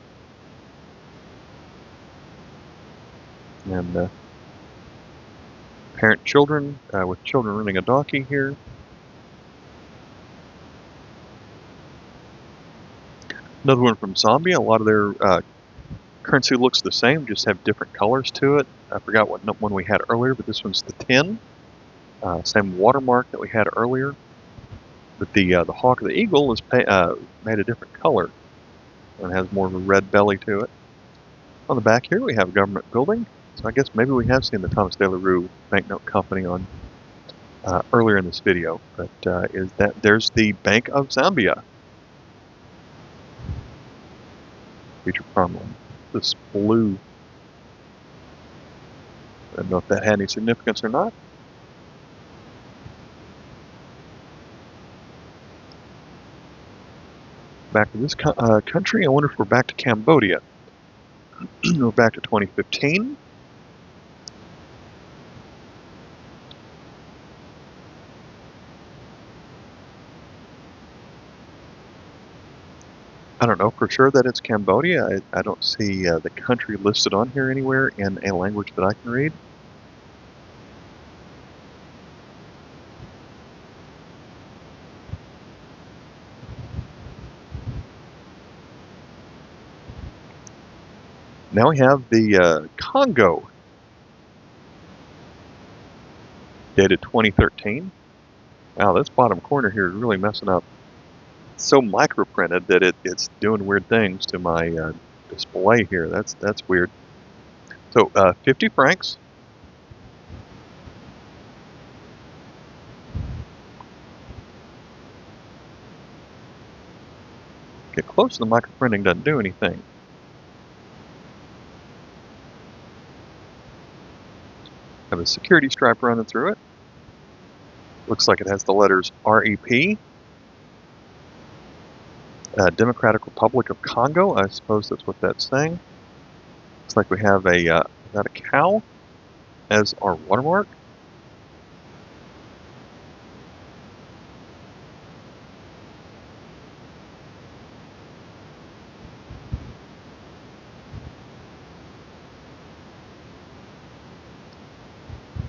[SPEAKER 1] And parent children, with children running a donkey here. Another one from Zambia. A lot of their currency looks the same, just have different colors to it. I forgot what one we had earlier, but this one's the 10. Same watermark that we had earlier. But the hawk of the eagle is made a different color and has more of a red belly to it. On the back here we have a government building. So I guess maybe we have seen the Thomas De La Rue Banknote Company on earlier in this video. But there's the Bank of Zambia. Feature prominently. This blue. I don't know if that had any significance or not. Back to this country. I wonder if we're back to Cambodia. We're back to 2015. I don't know for sure that it's Cambodia. I don't see the country listed on here anywhere in a language that I can read. Now we have the Congo, dated 2013. Wow, this bottom corner here is really messing up. It's so micro-printed that it's doing weird things to my display here. That's weird. So 50 francs. Get close, the micro-printing doesn't do anything. Have a security stripe running through it. Looks like it has the letters REP. Democratic Republic of Congo, I suppose that's what that's saying. Looks like we have a cow as our watermark.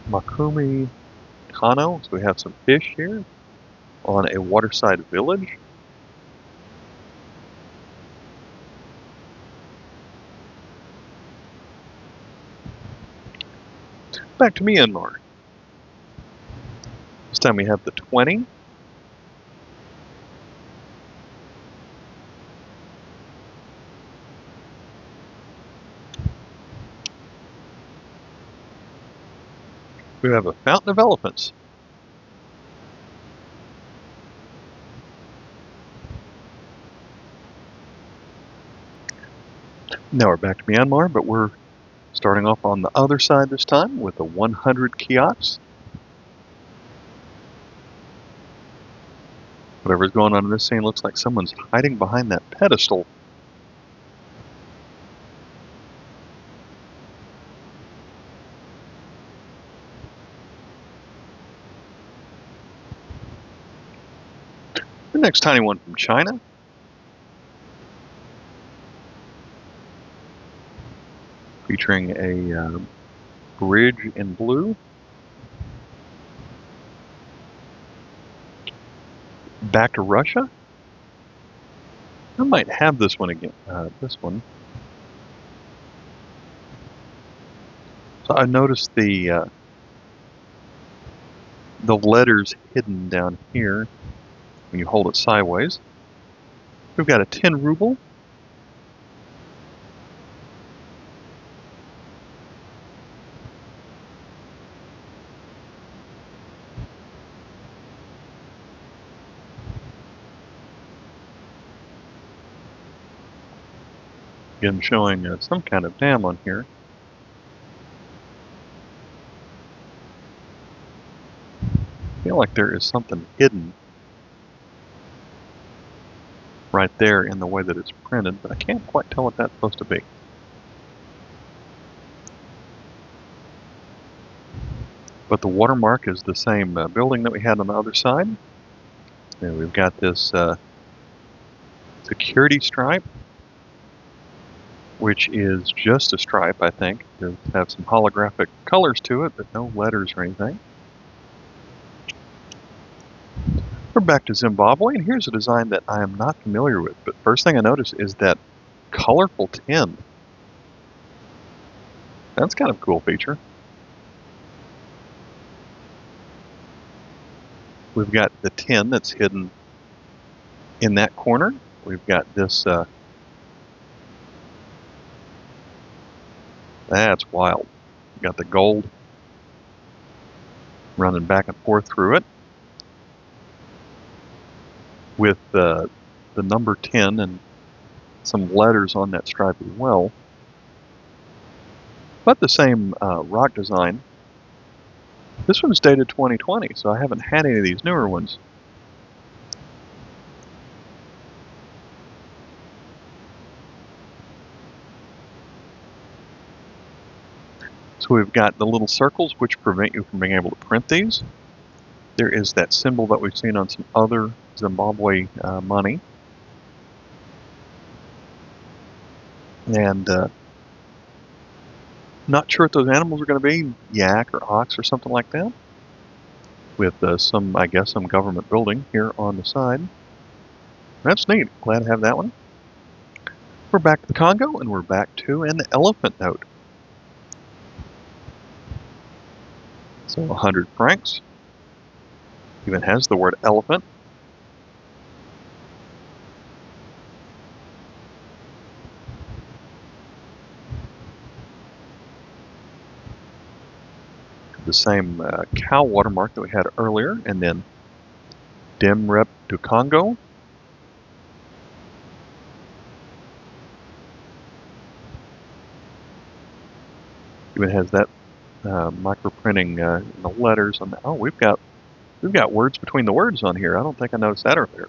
[SPEAKER 1] Makumi Kano, so we have some fish here on a waterside village. Back to Myanmar. This time we have the 20. We have a fountain of elephants. Now we're back to Myanmar, but we're starting off on the other side this time with a 100 kiosks. Whatever's going on in this scene looks like someone's hiding behind that pedestal. The next tiny one from China. Featuring a bridge in blue. Back to Russia. I might have this one again. This one. So I noticed the letters hidden down here when you hold it sideways. We've got a 10 ruble. Again, showing some kind of dam on here. I feel like there is something hidden right there in the way that it's printed, but I can't quite tell what that's supposed to be. But the watermark is the same building that we had on the other side. And we've got this security stripe, which is just a stripe, I think. It does have some holographic colors to it, but no letters or anything. We're back to Zimbabwe, and here's a design that I am not familiar with. But first thing I notice is that colorful tin. That's kind of a cool feature. We've got the tin that's hidden in that corner. We've got this, that's wild. We've got the gold running back and forth through it with the number 10 and some letters on that stripe as well. But the same rock design. This one's dated 2020, so I haven't had any of these newer ones. So we've got the little circles which prevent you from being able to print these. There is that symbol that we've seen on some other Zimbabwe money. And not sure what those animals are going to be, yak or ox or something like that. With some, I guess, some government building here on the side. That's neat. Glad to have that one. We're back to the Congo, and we're back to an elephant note. So 100 francs. Even has the word elephant. The same cow watermark that we had earlier, and then Dem Rep du Congo. Even has that micro printing in the letters on the, oh, we've got words between the words on here. I don't think I noticed that earlier.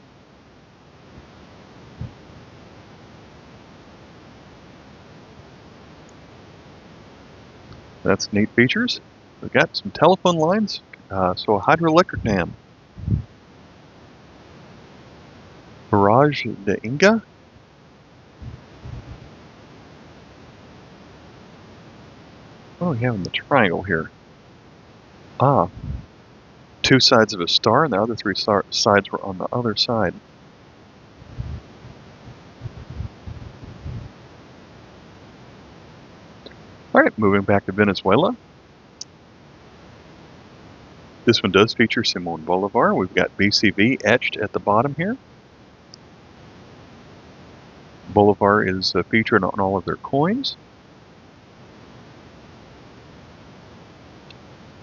[SPEAKER 1] That's neat features. We've got some telephone lines, so a hydroelectric dam. Barrage de Inga. What do we have in the triangle here? Ah, two sides of a star, and the other three sides were on the other side. All right, moving back to Venezuela. This one does feature Simon Bolivar. We've got BCV etched at the bottom here. Bolivar is featured on all of their coins.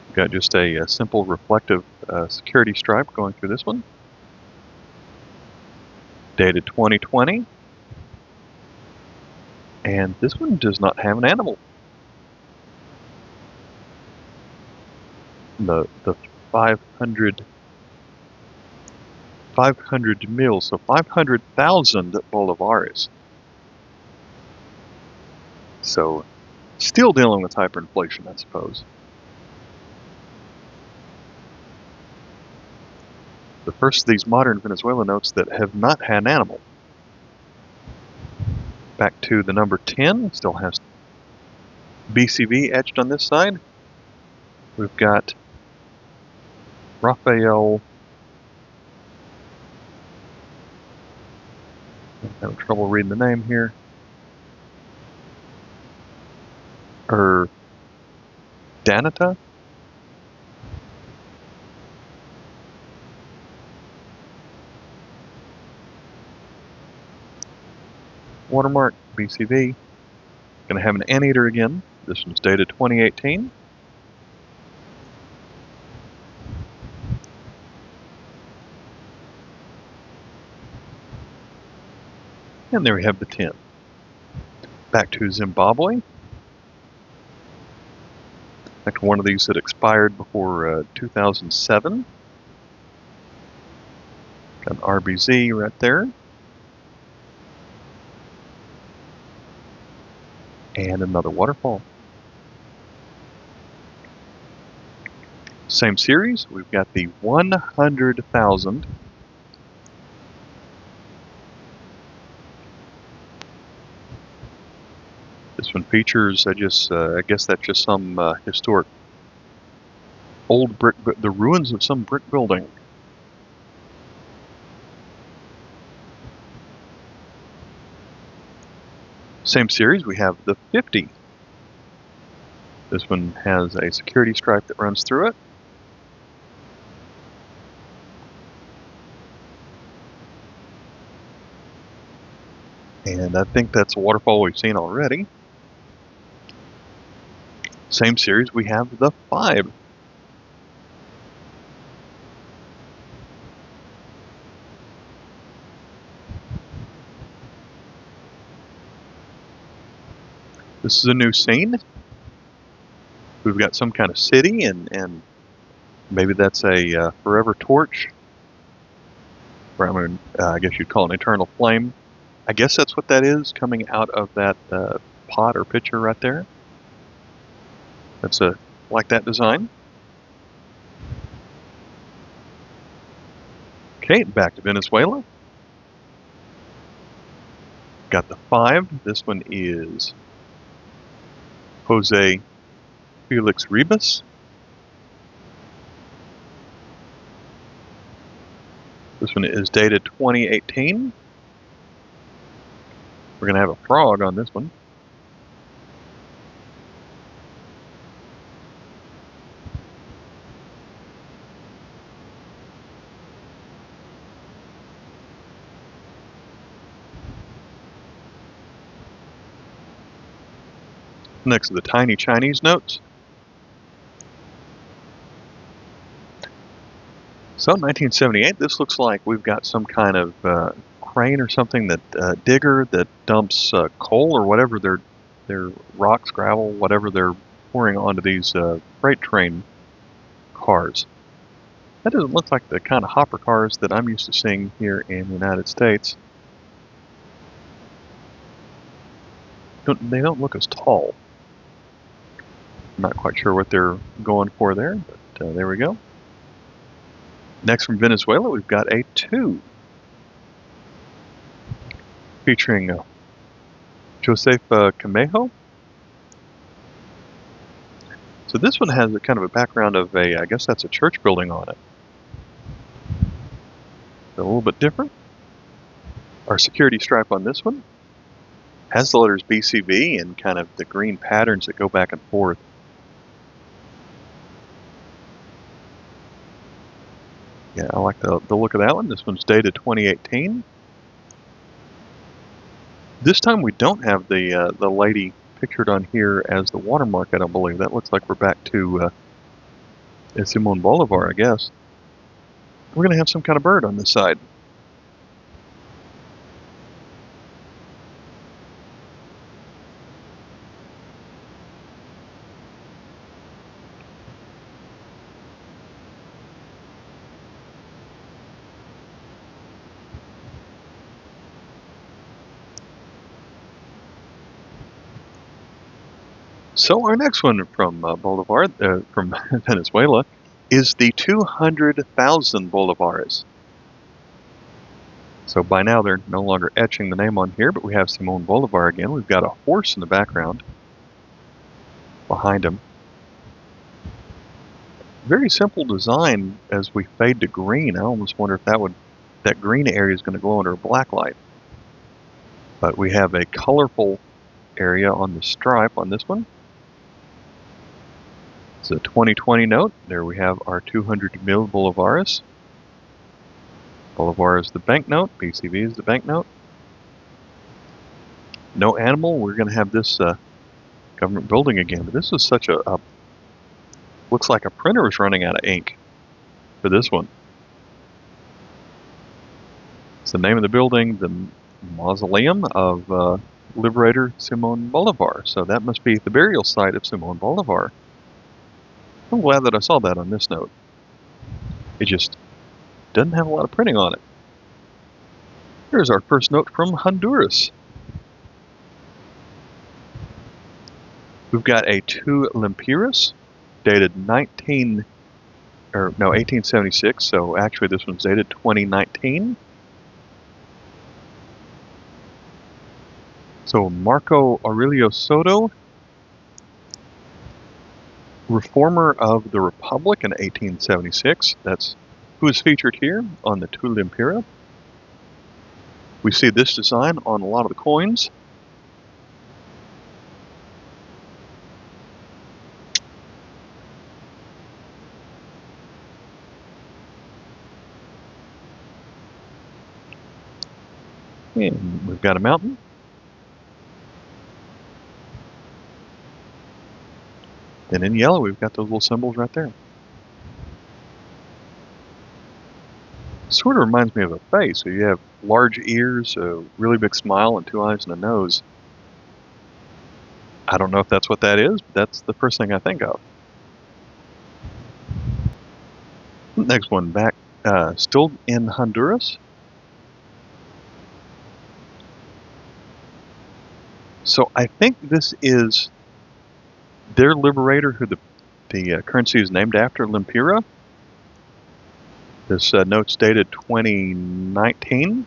[SPEAKER 1] We've got just a simple reflective security stripe going through this one. Dated 2020. And this one does not have an animal. The 500 mil, so 500,000 bolivars. So still dealing with hyperinflation, I suppose. The first of these modern Venezuela notes that have not had an animal. Back to the number 10, still has BCV etched on this side. We've got Raphael. I'm having trouble reading the name here. Danita. Watermark, BCV. Going to have an anteater again. This one's dated 2018. And there we have the 10. Back to Zimbabwe. In fact, one of these that expired before 2007. Got an RBZ right there. And another waterfall. Same series, we've got the 100,000. This one features, I guess that's just some historic old brick, the ruins of some brick building. Same series, we have the 50. This one has a security stripe that runs through it. And I think that's a waterfall we've seen already. Same series, we have the 5. This is a new scene. We've got some kind of city, and maybe that's a forever torch. Or I guess you'd call it an eternal flame. I guess that's what that is, coming out of that pot or pitcher right there. That's like that design. Okay, back to Venezuela. Got the 5. This one is Jose Felix Ribas. This one is dated 2018. We're going to have a frog on this one. Next to the tiny Chinese notes. So 1978, this looks like we've got some kind of crane or something, that digger that dumps coal or whatever their rocks, gravel, whatever they're pouring onto these freight train cars. That doesn't look like the kind of hopper cars that I'm used to seeing here in the United States. They don't look as tall. I'm not quite sure what they're going for there, but there we go. Next from Venezuela, we've got a 2. Featuring Joseph Camejo. So this one has a kind of a background of I guess that's a church building on it. A little bit different. Our security stripe on this one has the letters BCV and kind of the green patterns that go back and forth. Yeah, I like the look of that one. This one's dated 2018. This time we don't have the lady pictured on here as the watermark, I don't believe. That looks like we're back to Simon Bolivar, I guess. We're going to have some kind of bird on this side. So our next one from from Venezuela, is the 200,000 bolívares. So by now they're no longer etching the name on here, but we have Simón Bolívar again. We've got a horse in the background behind him. Very simple design as we fade to green. I almost wonder if that green area is going to glow under a black light. But we have a colorful area on the stripe on this one. It's a 2020 note. There we have our 200 mil bolívares. Bolivar is the banknote. BCV is the banknote. No animal. We're going to have this government building again. But this is such a looks like a printer is running out of ink for this one. It's the name of the building, the Mausoleum of liberator Simon Bolivar. So that must be the burial site of Simon Bolivar. I'm glad that I saw that on this note. It just doesn't have a lot of printing on it. Here's our first note from Honduras. We've got a 2 lempiras dated 1876, so actually this one's dated 2019. So Marco Aurelio Soto, reformer of the Republic in 1876. That's who is featured here on the 2 lempira. We see this design on a lot of the coins. And we've got a mountain. And in yellow, we've got those little symbols right there. Sort of reminds me of a face. So you have large ears, a really big smile, and 2 eyes and a nose. I don't know if that's what that is, but that's the first thing I think of. Next one back, still in Honduras. So I think this is their liberator, who the currency is named after, Lempira. This note's dated 2019,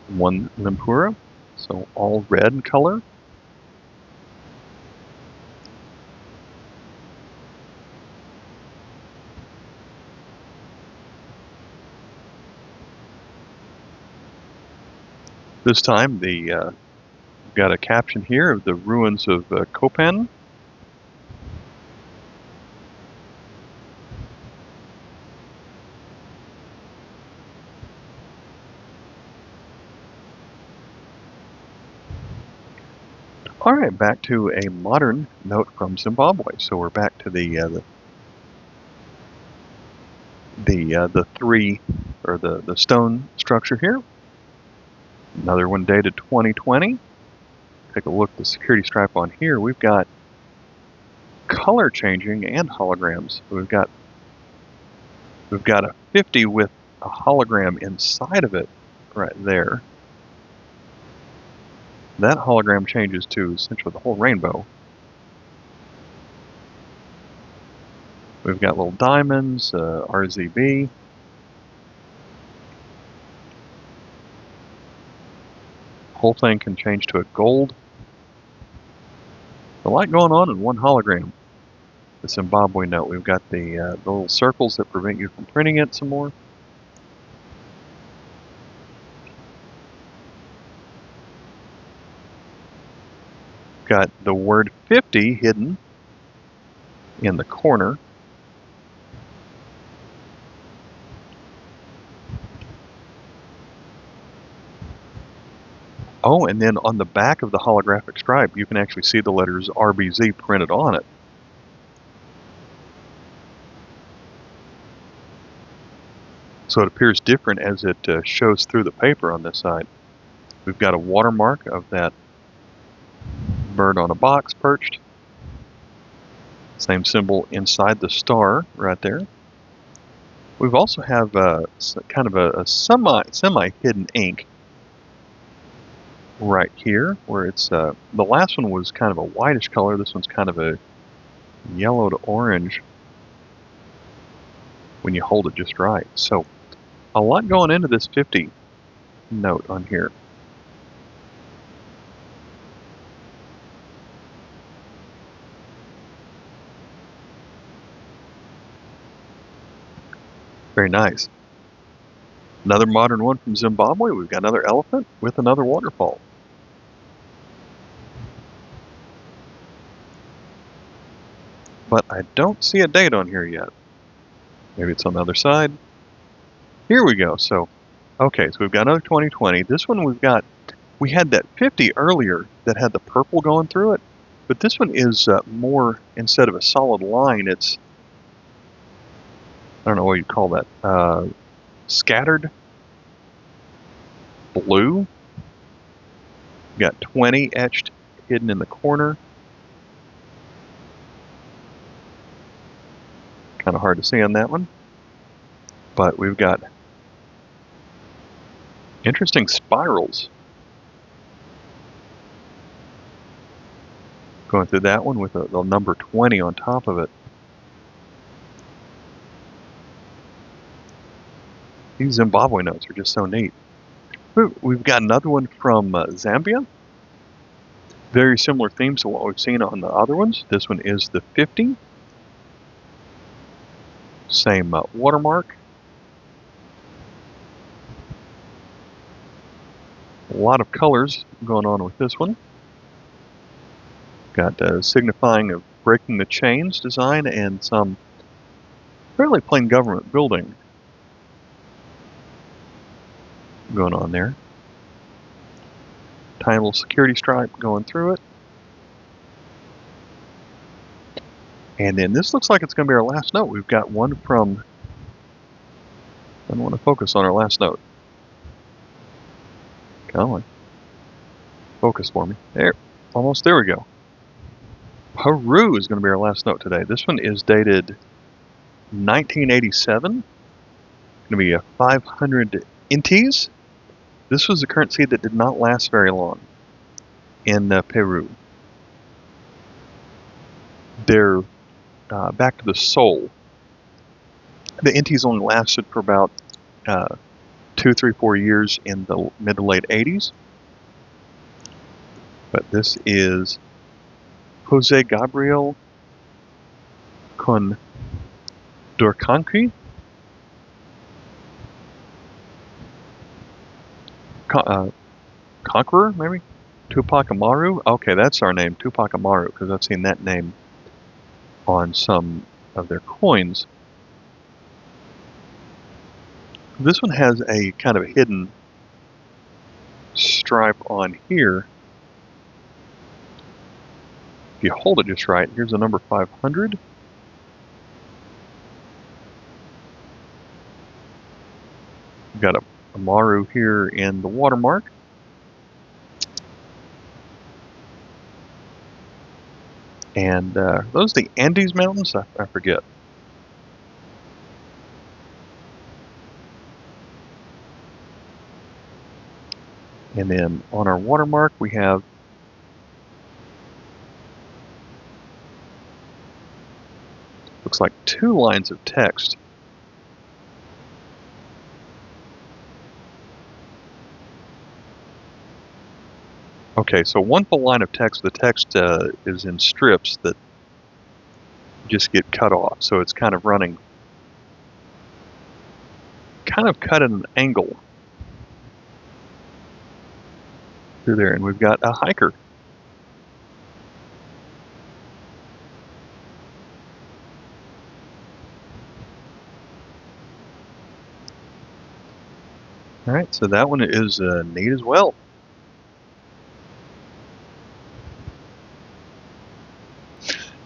[SPEAKER 1] 1 lempira, so all red in color. This time, we've got a caption here of the ruins of Copan. All right, back to a modern note from Zimbabwe. So we're back to the 3 or the stone structure here. Another one dated 2020. Take a look at the security stripe on here. We've got color changing and holograms. We've got a 50 with a hologram inside of it right there. That hologram changes to essentially the whole rainbow. We've got little diamonds, RZB. Whole thing can change to a gold. A lot going on in one hologram. The Zimbabwe note. We've got the little circles that prevent you from printing it some more. Got the word 50 hidden in the corner. Oh, and then on the back of the holographic stripe, you can actually see the letters RBZ printed on it. So it appears different as it shows through the paper on this side. We've got a watermark of that bird on a box perched. Same symbol inside the star right there. We've also have kind of a semi-hidden ink right here, where it's the last one was kind of a whitish color. This one's kind of a yellow to orange when you hold it just right. So a lot going into this 50 note on here. Very nice. Another modern one from Zimbabwe. We've got another elephant with another waterfall. But I don't see a date on here yet. Maybe it's on the other side. Here we go. So, okay, so we've got another 2020. This one we had that 50 earlier that had the purple going through it. But this one is more, instead of a solid line, it's, I don't know what you'd call that, scattered blue. We've got 20 etched hidden in the corner. Kind of hard to see on that one. But we've got interesting spirals going through that one with the number 20 on top of it. These Zimbabwe notes are just so neat. We've got another one from Zambia. Very similar themes to what we've seen on the other ones. This one is the 50. Same watermark. A lot of colors going on with this one. Got signifying of breaking the chains design and some fairly plain government building going on there. Tiny little security stripe going through it. And then this looks like it's going to be our last note. We've got one from, I don't want to focus on our last note. Come on. Focus for me. There. Almost there we go. Peru is going to be our last note today. This one is dated 1987. Going to be a 500 intis. This was a currency that did not last very long in Peru. They're back to the sol. The intis only lasted for about 2, 3, 4 years in the mid to late 80s. But this is Jose Gabriel Condorcanqui. Conqueror, maybe? Tupac Amaru? Okay, that's our name, Tupac Amaru, because I've seen that name on some of their coins. This one has a kind of a hidden stripe on here. If you hold it just right, here's the number 500. We've got a Amaru here in the watermark. And those the Andes Mountains? I forget. And then on our watermark we have looks like 2 lines of text. Okay, so one full line of text. The text is in strips that just get cut off, so it's kind of running, kind of cut at an angle through there. And we've got a hiker. All right, so that one is neat as well.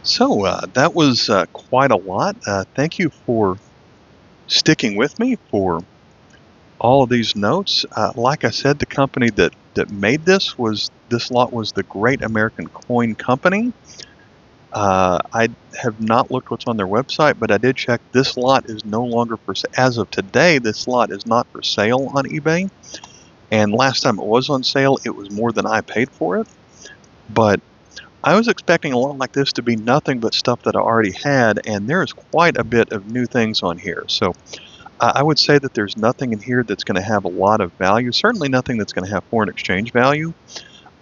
[SPEAKER 1] So that was quite a lot. Thank you for sticking with me for all of these notes. Like I said, the company that made this lot was the Great American Coin Company. I have not looked what's on their website, but I did check. This lot is no longer for sale. As of today, this lot is not for sale on eBay. And last time it was on sale, it was more than I paid for it. But I was expecting a lot like this to be nothing but stuff that I already had, and there is quite a bit of new things on here. So I would say that there's nothing in here that's going to have a lot of value, certainly nothing that's going to have foreign exchange value,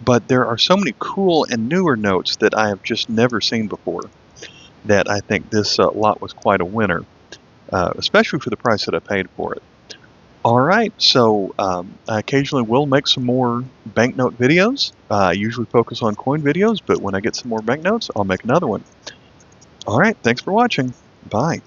[SPEAKER 1] but there are so many cool and newer notes that I have just never seen before that I think this lot was quite a winner, especially for the price that I paid for it. All right, so I occasionally will make some more banknote videos. I usually focus on coin videos, but when I get some more banknotes, I'll make another one. All right, thanks for watching. Bye.